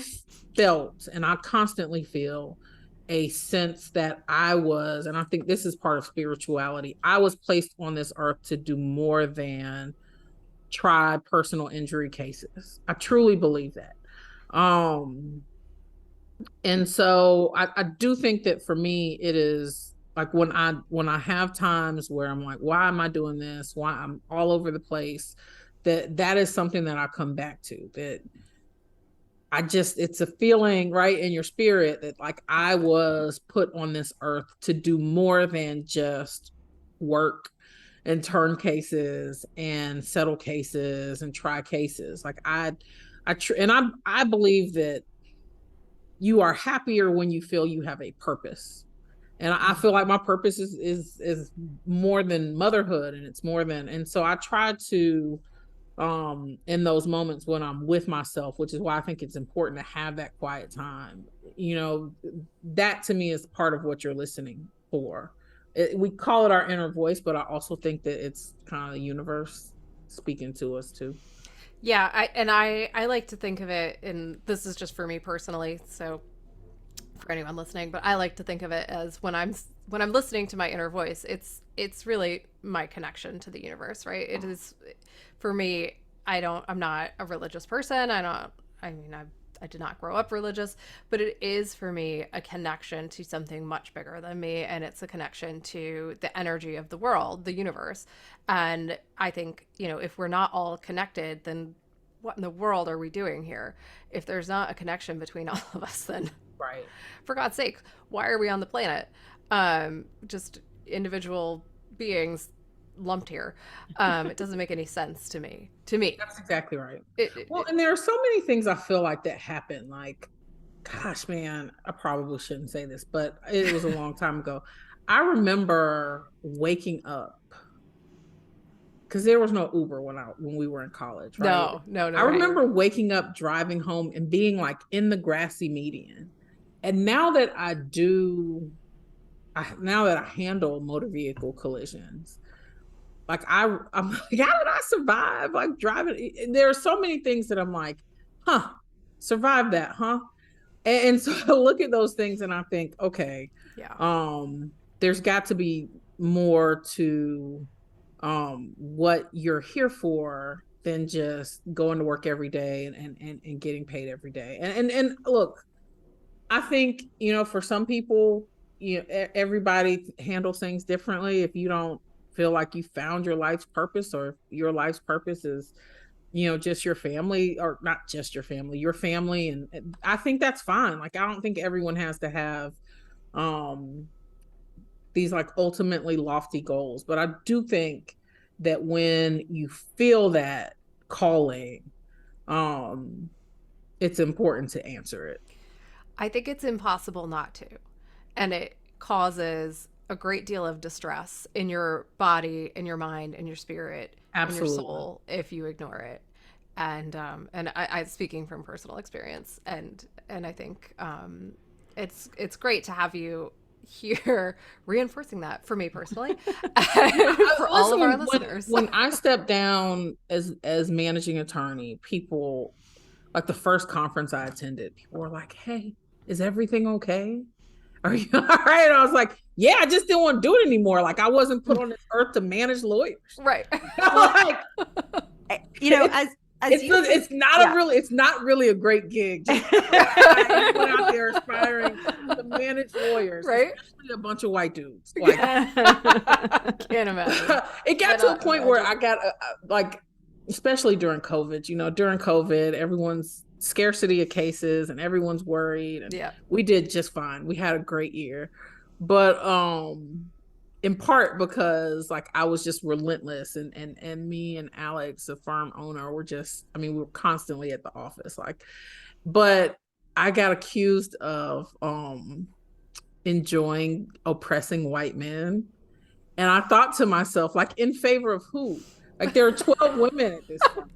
felt, and I constantly feel, a sense that I was, and I think this is part of spirituality, I was placed on this earth to do more than try personal injury cases. I truly believe that. And so I do think that for me, it is like when I have times where I'm like, why am I doing this? Why I'm all over the place? That is something that I come back to, that it's a feeling right in your spirit that, like, I was put on this earth to do more than just work and turn cases and settle cases and try cases. Like I believe that you are happier when you feel you have a purpose. And I feel like my purpose is more than motherhood, and it's more than, and so I try to, in those moments when I'm with myself, which is why I think it's important to have that quiet time. You know, that to me is part of what you're listening for. We call it our inner voice, but I also think that it's kind of the universe speaking to us too.
Yeah, I like to think of it, and this is just for me personally, so for anyone listening, but I like to think of it as when I'm listening to my inner voice, it's really my connection to the universe, right? It is for me. I'm not a religious person. I did not grow up religious, but it is for me a connection to something much bigger than me, and it's a connection to the energy of the world, the universe. And I think, if we're not all connected, then what in the world are we doing here? If there's not a connection between all of us, then
Right.
for God's sake, why are we on the planet? Just individual beings lumped here. It doesn't make any sense to me.
That's exactly right.
It,
Well, and there are so many things I feel like that happen. Like, gosh, man, I probably shouldn't say this, but it was a long time ago. I remember waking up because there was no Uber when we were in college, right?
no,
I
right.
remember waking up, driving home, and being like in the grassy median. And now that I handle motor vehicle collisions, like I'm like, how did I survive? Like driving, there are so many things that I'm like, survive that, huh? And so I look at those things and I think, okay,
Yeah.
there's got to be more to what you're here for than just going to work every day and getting paid every day. And look, I think, for some people, everybody handles things differently. If you don't feel like you found your life's purpose, or if your life's purpose is, just your family, or not just your family. And I think that's fine. Like, I don't think everyone has to have, these like ultimately lofty goals, but I do think that when you feel that calling, um, it's important to answer it.
I think it's impossible not to. And it causes a great deal of distress in your body, in your mind, in your spirit, in your
Absolutely.
soul if you ignore it. And I speaking from personal experience, and I think it's great to have you here reinforcing that for me personally, and for all of our listeners.
When I stepped down as managing attorney, people, like the first conference I attended, people were like, "Hey, is everything okay? Are you all right?" And I was like, "Yeah, I just didn't want to do it anymore. Like, I wasn't put on this earth to manage lawyers."
Right.
Like,
as
it's not really a great gig. Just anyone out there aspiring to manage lawyers,
right?
Especially a bunch of white dudes. Like,
can't imagine.
It got to a point where I got like, especially during COVID. During COVID, everyone's scarcity of cases and everyone's worried. And we did just fine. We had a great year, but in part because like I was just relentless, and me and Alex, the firm owner, we were constantly at the office, like, but I got accused of enjoying oppressing white men. And I thought to myself, like, in favor of who? Like, there are 12 women at this point.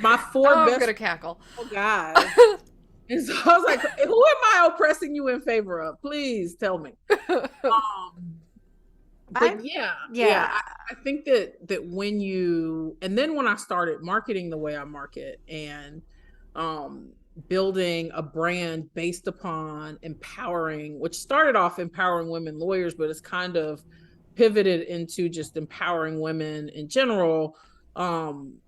My four best
I'm gonna cackle.
guys. And so I was like, who am I oppressing you in favor of? Please tell me. But I think that when you, and then when I started marketing the way I market, and building a brand based upon empowering, which started off empowering women lawyers, but it's kind of pivoted into just empowering women in general.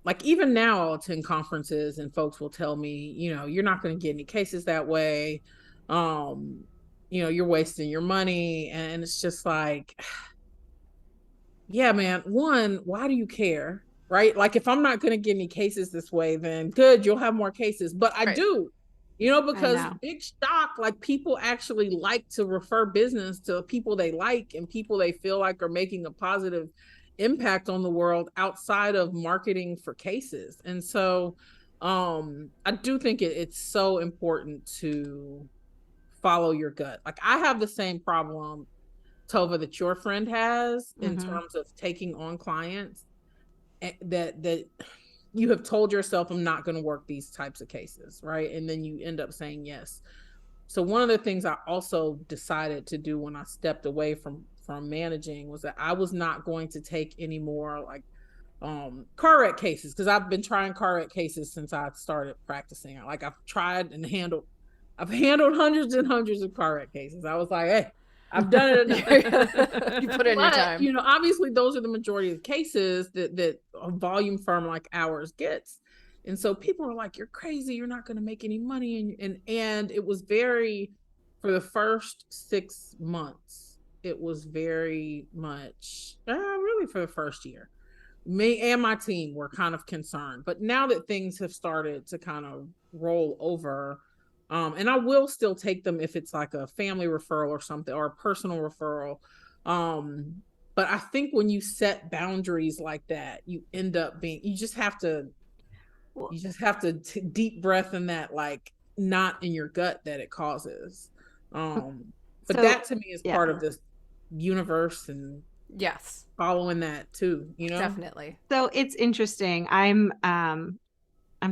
Like, even now I'll attend conferences and folks will tell me, you're not going to get any cases that way. You're wasting your money. And it's just like, yeah, man, one, why do you care? Right? Like, if I'm not going to get any cases this way, then good, you'll have more cases. But I do, because big shock, like, people actually like to refer business to people they like and people they feel like are making a positive impact on the world outside of marketing for cases. And so I do think it's so important to follow your gut. Like I have the same problem, Tova, that your friend has in terms of taking on clients that you have told yourself, I'm not going to work these types of cases, right? And then you end up saying yes. So one of the things I also decided to do when I stepped away from managing was that I was not going to take any more like car wreck cases, because I've been trying car wreck cases since I started practicing. Like I've handled hundreds and hundreds of car wreck cases. I was like, hey, I've done it enough.
You put in your time.
You know, obviously those are the majority of cases that a volume firm like ours gets. And so people are like, you're crazy, you're not going to make any money. And it was very, for the first 6 months, it was very much, really for the first year, me and my team were kind of concerned. But now that things have started to kind of roll over, and I will still take them if it's like a family referral or something, or a personal referral. But I think when you set boundaries like that, you end up you just have to deep breath in that, like not in your gut that it causes. But so, that to me is part of this universe, and
yes,
following that too, you know.
Definitely.
So it's interesting. I'm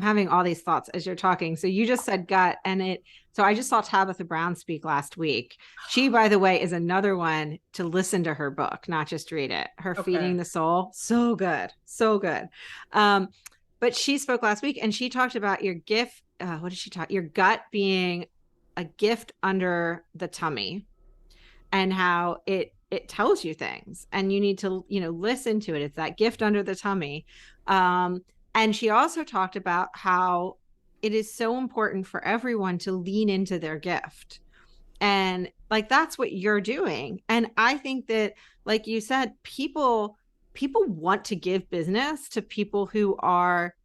having all these thoughts as you're talking. So you just said gut, so I just saw Tabitha Brown speak last week. She, by the way, is another one to listen to her book, not just read it. Her Feeding the Soul, so good, so good. But she spoke last week and she talked about your gift. What did she talk? Your gut being a gift under the tummy, and how it tells you things, and you need to, listen to it. It's that gift under the tummy. And she also talked about how it is so important for everyone to lean into their gift. And like, that's what you're doing. And I think that, like you said, people want to give business to people who are,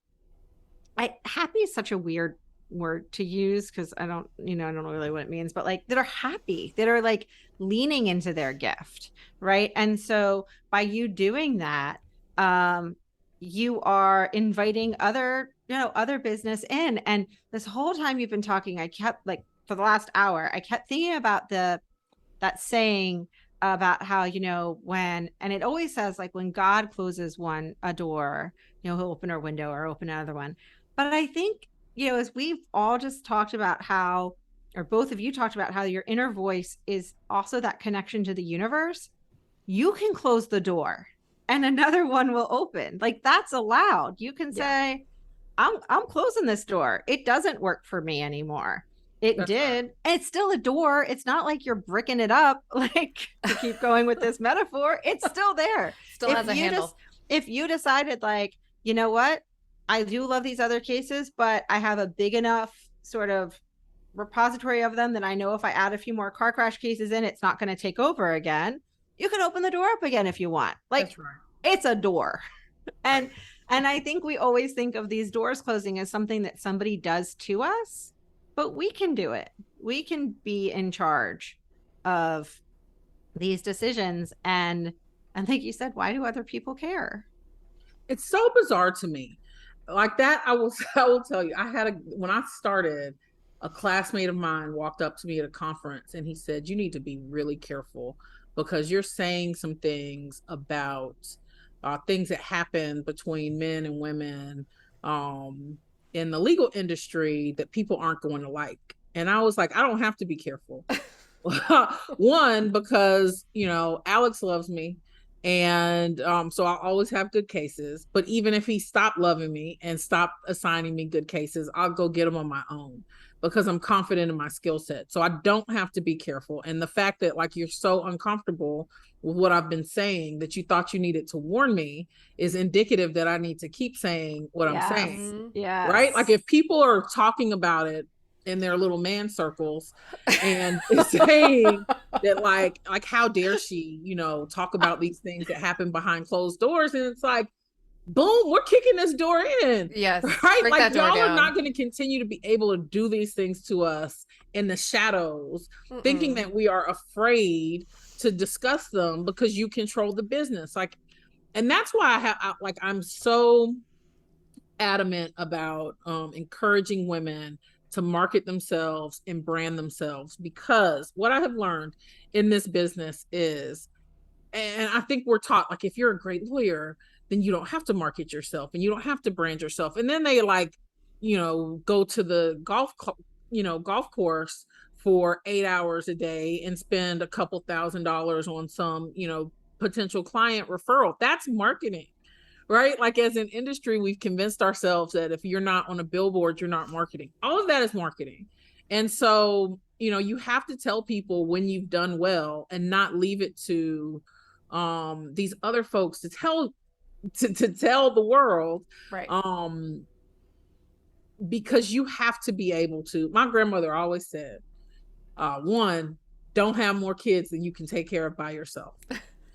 happy is such a weird word to use, because I don't know really what it means, but like that are happy, that are like leaning into their gift, right? And so by you doing that, you are inviting other business in. And this whole time you've been talking, I kept, like, for the last hour, I kept thinking about that saying about how, when, and it always says, like, when God closes a door, he'll open a window or open another one. But I think, as we've all just talked about how, or both of you talked about how your inner voice is also that connection to the universe, you can close the door and another one will open. Like, that's allowed. You can say, I'm closing this door. It doesn't work for me anymore. That's did. Right. And it's still a door. It's not like you're bricking it up, like, to keep going with this metaphor. It's still there.
Still has a handle.
If you decided, like, you know what? I do love these other cases, but I have a big enough sort of repository of them that I know if I add a few more car crash cases in, it's not going to take over again. You can open the door up again if you want. Like, that's right. It's a door. And I think we always think of these doors closing as something that somebody does to us, but we can do it. We can be in charge of these decisions. And like you said, why do other people care?
It's so bizarre to me. Like that, I will tell you, when I started, a classmate of mine walked up to me at a conference and he said, you need to be really careful because you're saying some things about things that happen between men and women in the legal industry that people aren't going to like. And I was like, I don't have to be careful. One, because, Alex loves me. And so I'll always have good cases. But even if he stopped loving me and stopped assigning me good cases, I'll go get them on my own because I'm confident in my skill set. So I don't have to be careful. And the fact that, like, you're so uncomfortable with what I've been saying that you thought you needed to warn me is indicative that I need to keep saying what I'm saying.
Yeah.
Right? Like, if people are talking about it in their little man circles and saying that like how dare she, talk about these things that happen behind closed doors, and it's like, boom, we're kicking this door in.
Yes.
Right? Like, y'all are not going to continue to be able to do these things to us in the shadows, thinking that we are afraid to discuss them because you control the business. Like, and that's why I'm so adamant about encouraging women to market themselves and brand themselves, because what I have learned in this business is, and I think we're taught, like, if you're a great lawyer, then you don't have to market yourself and you don't have to brand yourself. And then they, like, go to the golf course for 8 hours a day and spend a couple $1,000s on some, potential client referral. That's marketing, right? Like, as an industry, we've convinced ourselves that if you're not on a billboard, you're not marketing. All of that is marketing. And so, you have to tell people when you've done well and not leave it to these other folks to tell the world.
Right.
Because you have to be able to. My grandmother always said, one, don't have more kids than you can take care of by yourself.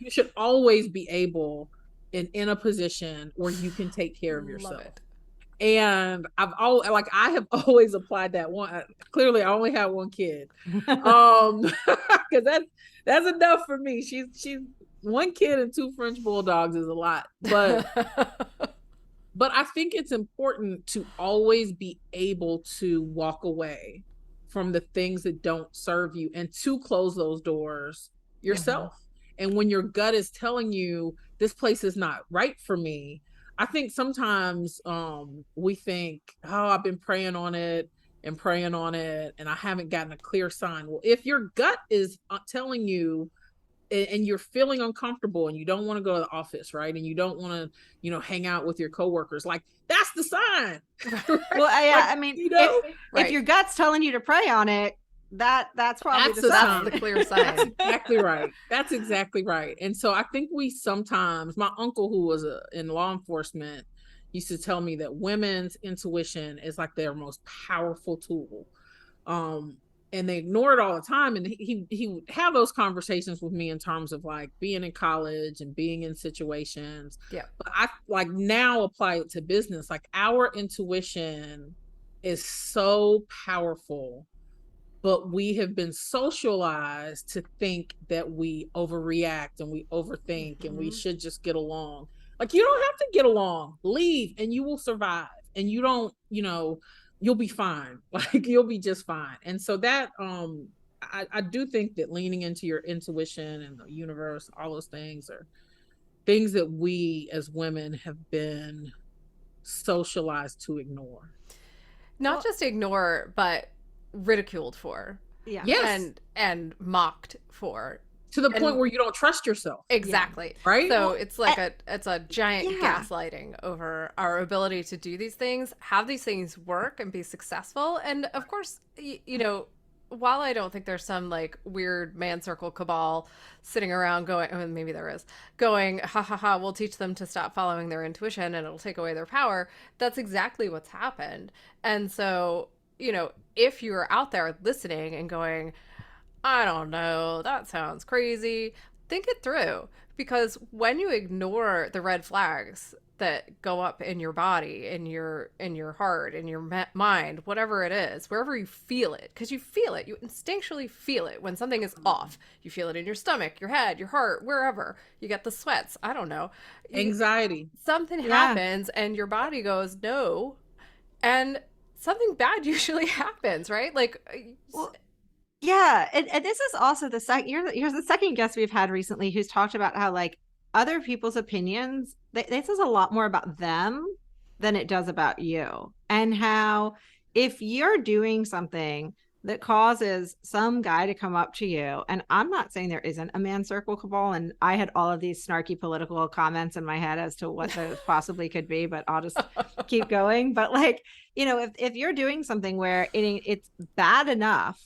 You should always be able and in a position where you can take care of yourself. And I have always applied that one. Clearly, I only have one kid, because that's enough for me. She's one kid and 2 French bulldogs is a lot, but I think it's important to always be able to walk away from the things that don't serve you and to close those doors yourself. And when your gut is telling you this place is not right for me, I think sometimes we think, oh, I've been praying on it and I haven't gotten a clear sign. Well, if your gut is telling you and you're feeling uncomfortable and you don't want to go to the office, right? And you don't want to, hang out with your coworkers, like, that's the sign.
Right? Well, yeah, like, I mean, if your gut's telling you to pray on it, that's probably
that's the clear sign.
That's exactly right. That's exactly right. And so I think we sometimes, my uncle, who was in law enforcement, used to tell me that women's intuition is like their most powerful tool. And they ignore it all the time. And he would have those conversations with me in terms of, like, being in college and being in situations.
Yeah.
But I, like, now apply it to business. Like, our intuition is so powerful, but we have been socialized to think that we overreact and we overthink and we should just get along. Like, you don't have to get along. Leave and you will survive. And you don't, you'll be fine. Like, you'll be just fine. And so that I do think that leaning into your intuition and the universe, all those things are things that we as women have been socialized to ignore.
Not just ignore, but ridiculed for.
Yeah.
Yes.
And mocked for.
To the point where you don't trust yourself.
Exactly.
Yeah. Right?
So it's like it's a giant gaslighting over our ability to do these things, have these things work and be successful. And of course, while I don't think there's some, like, weird man circle cabal sitting around going, I mean, maybe there is, going, ha ha ha, we'll teach them to stop following their intuition and it'll take away their power. That's exactly what's happened. And so, if you're out there listening and going, I don't know, that sounds crazy, think it through. Because when you ignore the red flags that go up in your body, in your heart, in your mind, whatever it is, wherever you feel it, because you feel it, you instinctually feel it when something is off. You feel it in your stomach, your head, your heart, wherever. You get the sweats, I don't know.
Anxiety.
Something happens and your body goes, no. And something bad usually happens, right? Like,
well, yeah. And this is also the second, you're the second guest we've had recently who's talked about how, like, other people's opinions, this says a lot more about them than it does about you. And how if you're doing something that causes some guy to come up to you, and I'm not saying there isn't a man circle cabal, and I had all of these snarky political comments in my head as to what those possibly could be, but I'll just keep going. But, like, if you're doing something where it's bad enough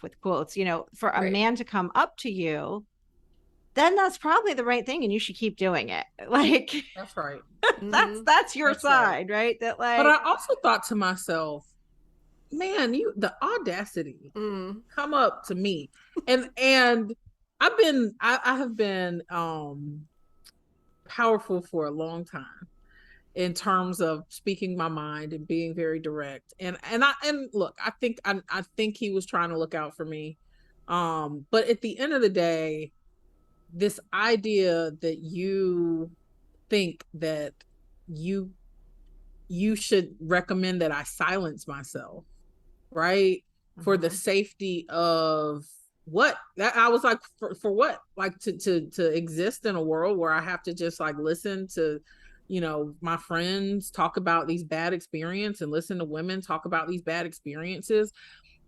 with quotes, for a man to come up to you, then that's probably the right thing and you should keep doing it. Like,
that's right.
that's your side, right? That, like,
but I also thought to myself, man, the audacity come up to me. And I have been powerful for a long time in terms of speaking my mind and being very direct. And look, I think he was trying to look out for me. But at the end of the day, this idea that you think that you you should recommend that I silence myself, right? For the safety of what? That I was like, for what? Like to exist in a world where I have to just like listen to, my friends talk about these bad experiences and listen to women talk about these bad experiences.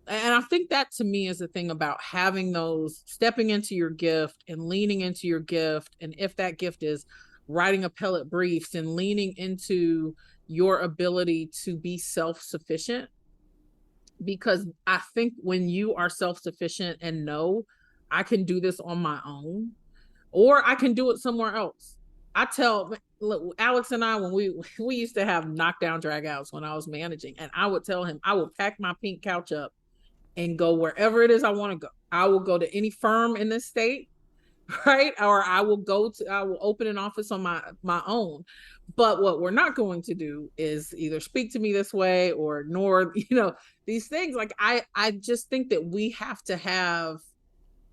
And I think that to me is the thing about having those, stepping into your gift and leaning into your gift. And if that gift is writing appellate briefs and leaning into your ability to be self-sufficient, because I think when you are self-sufficient and know I can do this on my own, or I can do it somewhere else. I tell, look, Alex and I, when we used to have knockdown dragouts when I was managing, and I would tell him I would pack my pink couch up and go wherever it is I want to go. I will go to any firm in this state, right? Or I will open an office on my own. But what we're not going to do is either speak to me this way or ignore, these things. Like I just think that we have to have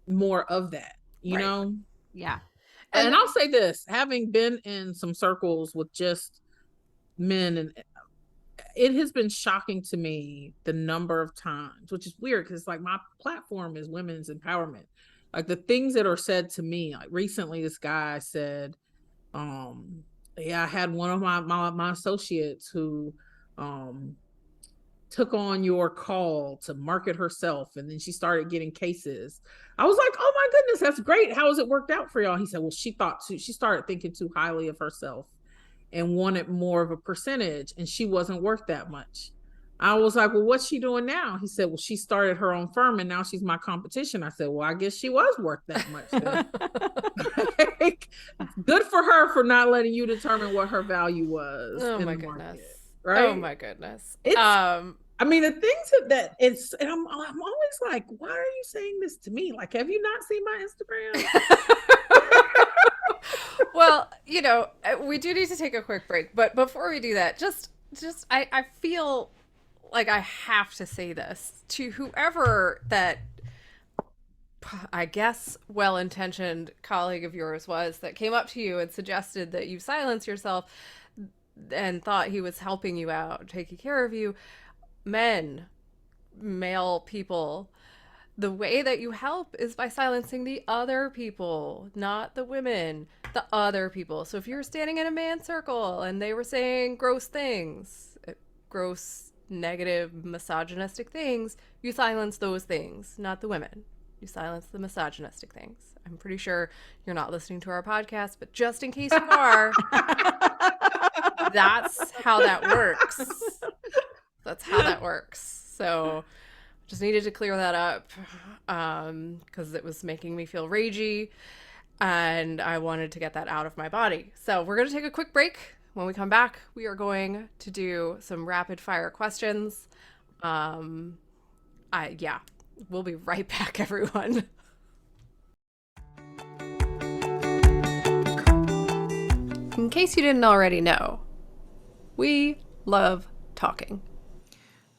more of that,
Right. Yeah.
And I'll say this, having been in some circles with just men, and it has been shocking to me the number of times, which is weird because like my platform is women's empowerment. Like the things that are said to me, like recently this guy said, yeah, I had one of my associates who took on your call to market herself, and then she started getting cases. I was like, oh my goodness, that's great. How has it worked out for y'all? He said, well, she started thinking too highly of herself and wanted more of a percentage, and she wasn't worth that much. I was like, well, what's she doing now? He said, well, she started her own firm and now she's my competition. I said, well, I guess she was worth that much then. Good for her for not letting you determine what her value was.
Oh my goodness.
Market, right?
Oh my goodness.
I mean, the things that it's, and I'm always like, why are you saying this to me? Like, have you not seen my Instagram?
Well, we do need to take a quick break, but before we do that, I feel like I have to say this to whoever that, I guess, well-intentioned colleague of yours was that came up to you and suggested that you silence yourself and thought he was helping you out, taking care of you. Men, male people, the way that you help is by silencing the other people, not the women, the other people. So if you're standing in a man's circle and they were saying gross things, gross, negative, misogynistic things, you silence those things, not the women. You silence the misogynistic things. I'm pretty sure you're not listening to our podcast, but just in case you are, that's how that works. That's how that works. So just needed to clear that up because it was making me feel ragey and I wanted to get that out of my body. So we're going to take a quick break. When we come back, we are going to do some rapid fire questions. We'll be right back, everyone. In case you didn't already know, we love talking.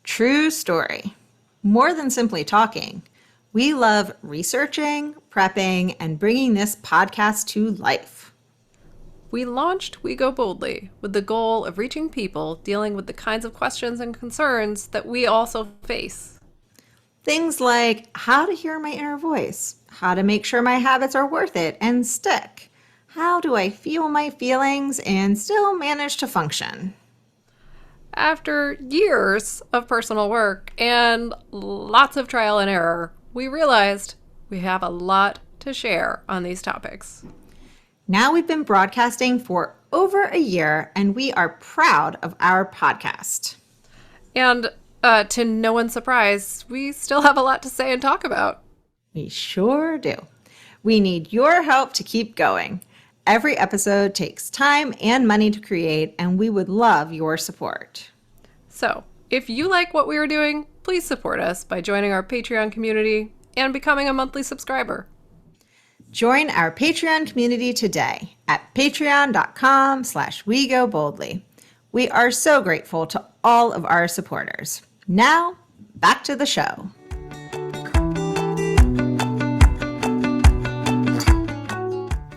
True story. More than simply talking, we love researching, prepping, and bringing this podcast to life.
We launched We Go Boldly with the goal of reaching people dealing with the kinds of questions and concerns that we also face.
Things like how to hear my inner voice, how to make sure my habits are worth it and stick, how do I feel my feelings and still manage to function.
After years of personal work and lots of trial and error, we realized we have a lot to share on these topics.
Now we've been broadcasting for over a year, and we are proud of our podcast.
And to no one's surprise, we still have a lot to say and talk about.
We sure do. We need your help to keep going. Every episode takes time and money to create, and we would love your support.
So, if you like what we are doing, please support us by joining our Patreon community and becoming a monthly subscriber.
Join our Patreon community today at patreon.com/wegoboldly. We are so grateful to all of our supporters. Now, back to the show.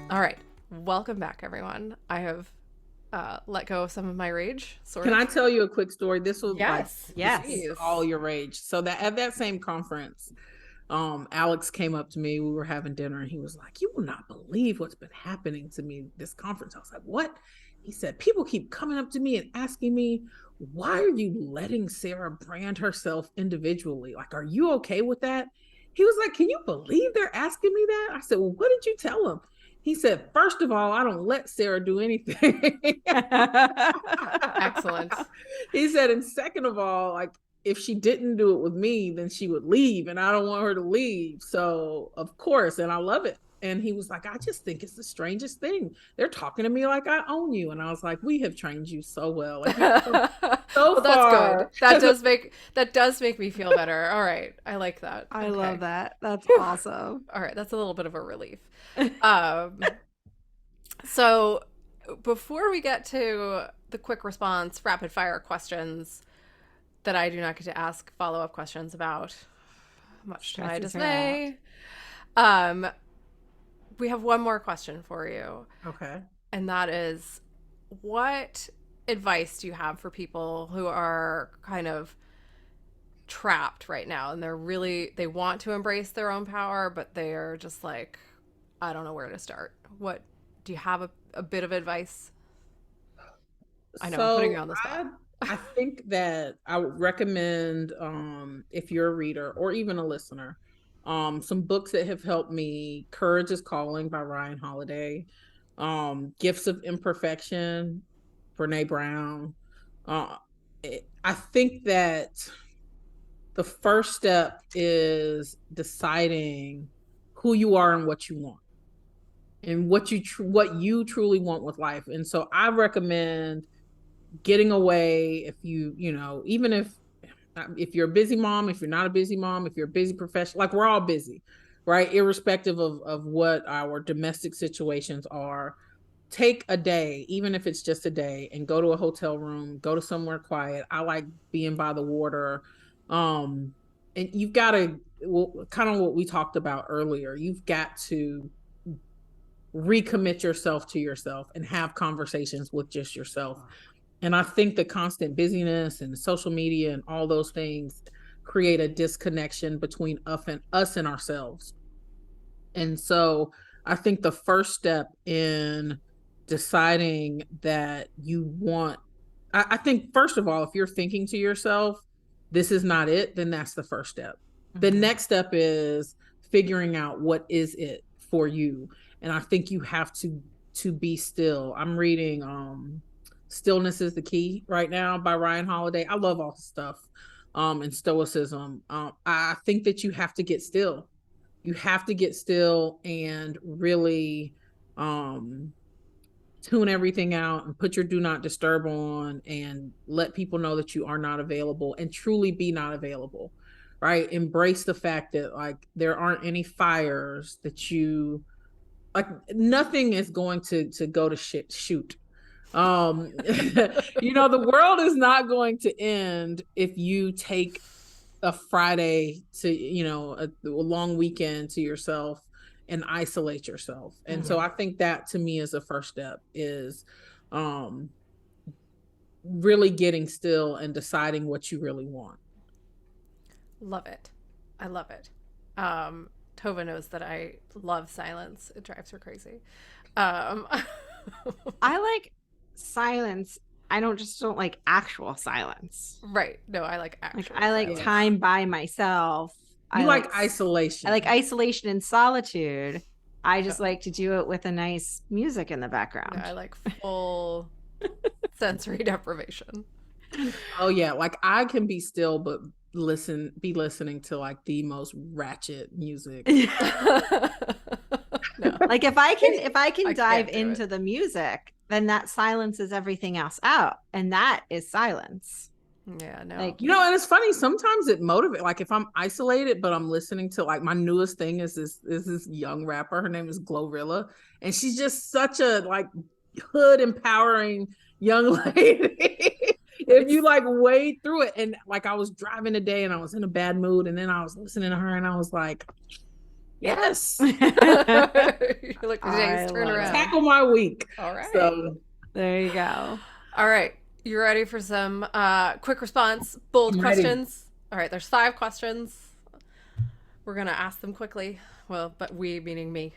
All right. Welcome back, everyone. I have let go of some of my rage. Sort
Can
of.
I tell you a quick story? This was
Yes.
Yes.
Please.
all your rage. So that at that same conference, Alex came up to me. We were having dinner, and he was like, "You will not believe what's been happening to me this conference." I was like, "What?" He said, "People keep coming up to me and asking me, why are you letting Sara brand herself individually? Like, are you okay with that?" He was like, "Can you believe they're asking me that?" I said, "Well, what did you tell them?" He said, "First of all, I don't let Sara do anything."
Excellent.
He said, "And second of all, like, if she didn't do it with me, then she would leave, and I don't want her to leave. So, of course, and I love it." And he was like, "I just think it's the strangest thing. They're talking to me like I own you." And I was like, "We have trained you so well. Like,
Well, that's
far."
good. That does make me feel better. All right. I like that.
I
Okay.
love that. That's awesome.
All right, that's a little bit of a relief. So before we get to the quick response, rapid fire questions that I do not get to ask follow-up questions about, much to my
Stresses her
dismay, we have one more question for you.
Okay.
And that is, what advice do you have for people who are kind of trapped right now and they want to embrace their own power, but they are just like, I don't know where to start? What do you have a bit of advice? I know I'm putting you on the spot.
I think that I would recommend, if you're a reader or even a listener, some books that have helped me: Courage is Calling by Ryan Holiday, Gifts of Imperfection, Brene Brown. I think that the first step is deciding who you are and what you want, and what you truly want with life. And so I recommend getting away. If even if you're a busy mom, if you're not a busy mom, if you're a busy professional, like, we're all busy, right? Irrespective of what our domestic situations are, take a day, even if it's just a day, and go to a hotel room, go to somewhere quiet. I like being by the water. And you've got to, kind of what we talked about earlier, you've got to recommit yourself to yourself and have conversations with just yourself. And I think the constant busyness and social media and all those things create a disconnection between us and ourselves. And so I think the first step in deciding that you want, I think, first of all, if you're thinking to yourself, this is not it, then that's the first step. Mm-hmm. The next step is figuring out what is it for you. And I think you have to be still. I'm reading Stillness is the Key right now by Ryan Holiday. I love all the stuff and stoicism. I think that you have to get still. You have to get still and really tune everything out and put your do not disturb on and let people know that you are not available, and truly be not available, right? Embrace the fact that, like, there aren't any fires that you, like, nothing is going to go to shoot. The world is not going to end if you take a Friday to, a long weekend to yourself and isolate yourself. And so I think that, to me, is the first step, is really getting still and deciding what you really want.
Love it. I love it. Tova knows that I love silence. It drives her crazy.
I like silence. I don't like actual silence.
Right. No, I like actual
I like
silence.
time by myself.
I like isolation.
I like isolation and solitude. I just like to do it with a nice music in the background.
Yeah, I like full sensory deprivation.
Oh yeah, like, I can be still but be listening to, like, the most ratchet music.
No.
Like, if I can dive into the music, then that silences everything else out, and that is silence.
Yeah, no.
Like,
and it's funny, sometimes it motivates. Like, if I'm isolated but I'm listening to, like, my newest thing is this young rapper. Her name is Glorilla, and she's just such a, like, hood empowering young lady. If you, like, wade through it. And, like, I was driving today and I was in a bad mood, and then I was listening to her and I was like, yes.
You're like, today's turn around.
Tackle my week.
All right.
So
There you go.
All right. You ready for some quick response, bold
I'm ready.
questions? All right. There's 5 questions. We're going to ask them quickly. Well, but we meaning me.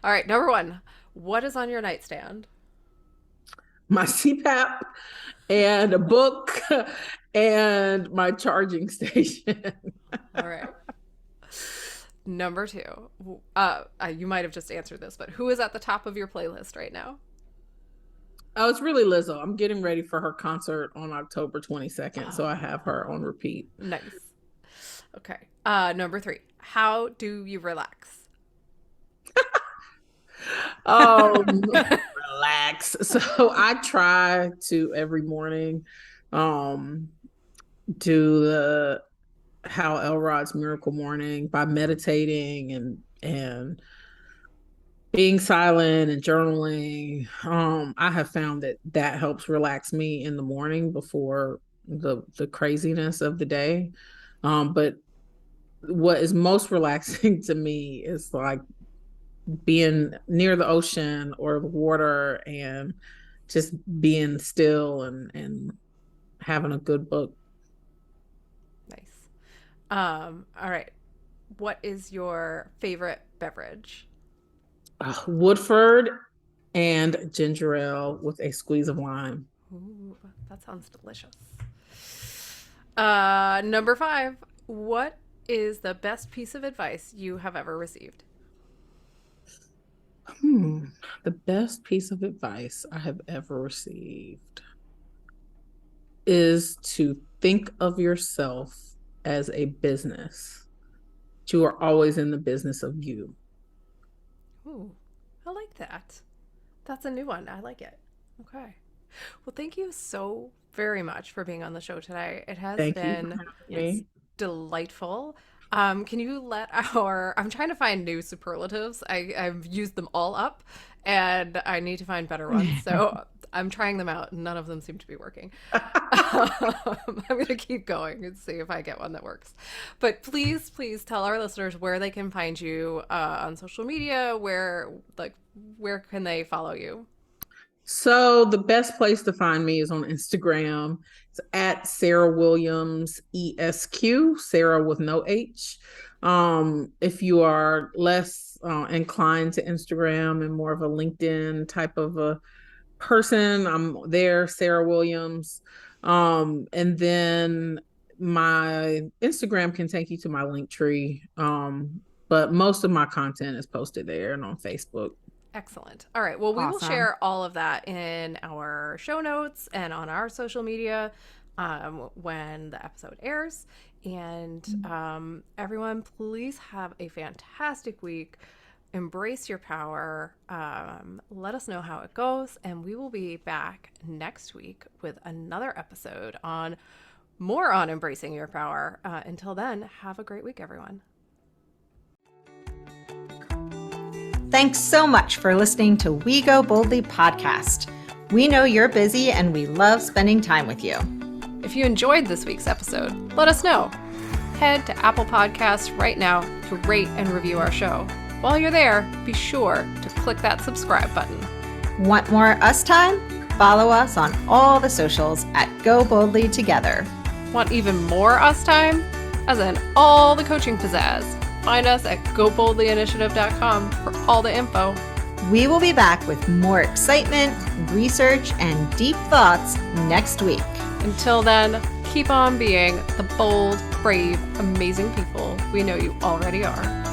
All right. Number 1. What is on your nightstand?
My CPAP and a book and my charging station.
All right. Number 2. You might have just answered this, but who is at the top of your playlist right now?
Oh, it's really Lizzo. I'm getting ready for her concert on October 22nd, so I have her on repeat.
Nice. Okay. Number 3. How do you relax?
Relax. So I try to every morning do the Hal Elrod's Miracle Morning by meditating and being silent and journaling. I have found that helps relax me in the morning before the craziness of the day. But what is most relaxing to me is like being near the ocean or the water and just being still and having a good book.
Nice. All right. What is your favorite beverage?
Woodford and ginger ale with a squeeze of lime.
Ooh, that sounds delicious. Number 5. What is the best piece of advice you have ever received?
The best piece of advice I have ever received is to think of yourself as a business. You are always in the business of you.
Ooh, I like that. That's a new one. I like it. Okay. Well, thank you so very much for being on the show today. It has been delightful. Can you let I'm trying to find new superlatives. I've used them all up and I need to find better ones. So I'm trying them out. None of them seem to be working. I'm going to keep going and see if I get one that works. But please tell our listeners where they can find you on social media, where can they follow you?
So the best place to find me is on Instagram. It's at Sara Williams ESQ, Sarah with no H. If you are less inclined to Instagram and more of a LinkedIn type of a person, I'm there, Sara Williams. And then my Instagram can take you to my link tree. But most of my content is posted there and on Facebook.
Excellent. All right. Well, we will
Awesome.
share all of that in our show notes and on our social media when the episode airs. And everyone, please have a fantastic week. Embrace your power. Let us know how it goes. And we will be back next week with another episode on embracing your power. Until then, have a great week, everyone.
Thanks so much for listening to We Go Boldly podcast. We know you're busy and we love spending time with you.
If you enjoyed this week's episode, let us know. Head to Apple Podcasts right now to rate and review our show. While you're there, be sure to click that subscribe button.
Want more us time? Follow us on all the socials at Go Boldly Together.
Want even more us time? As in all the coaching pizzazz. Find us at goboldlyinitiative.com for all the info.
We will be back with more excitement, research, and deep thoughts next week.
Until then, keep on being the bold, brave, amazing people we know you already are.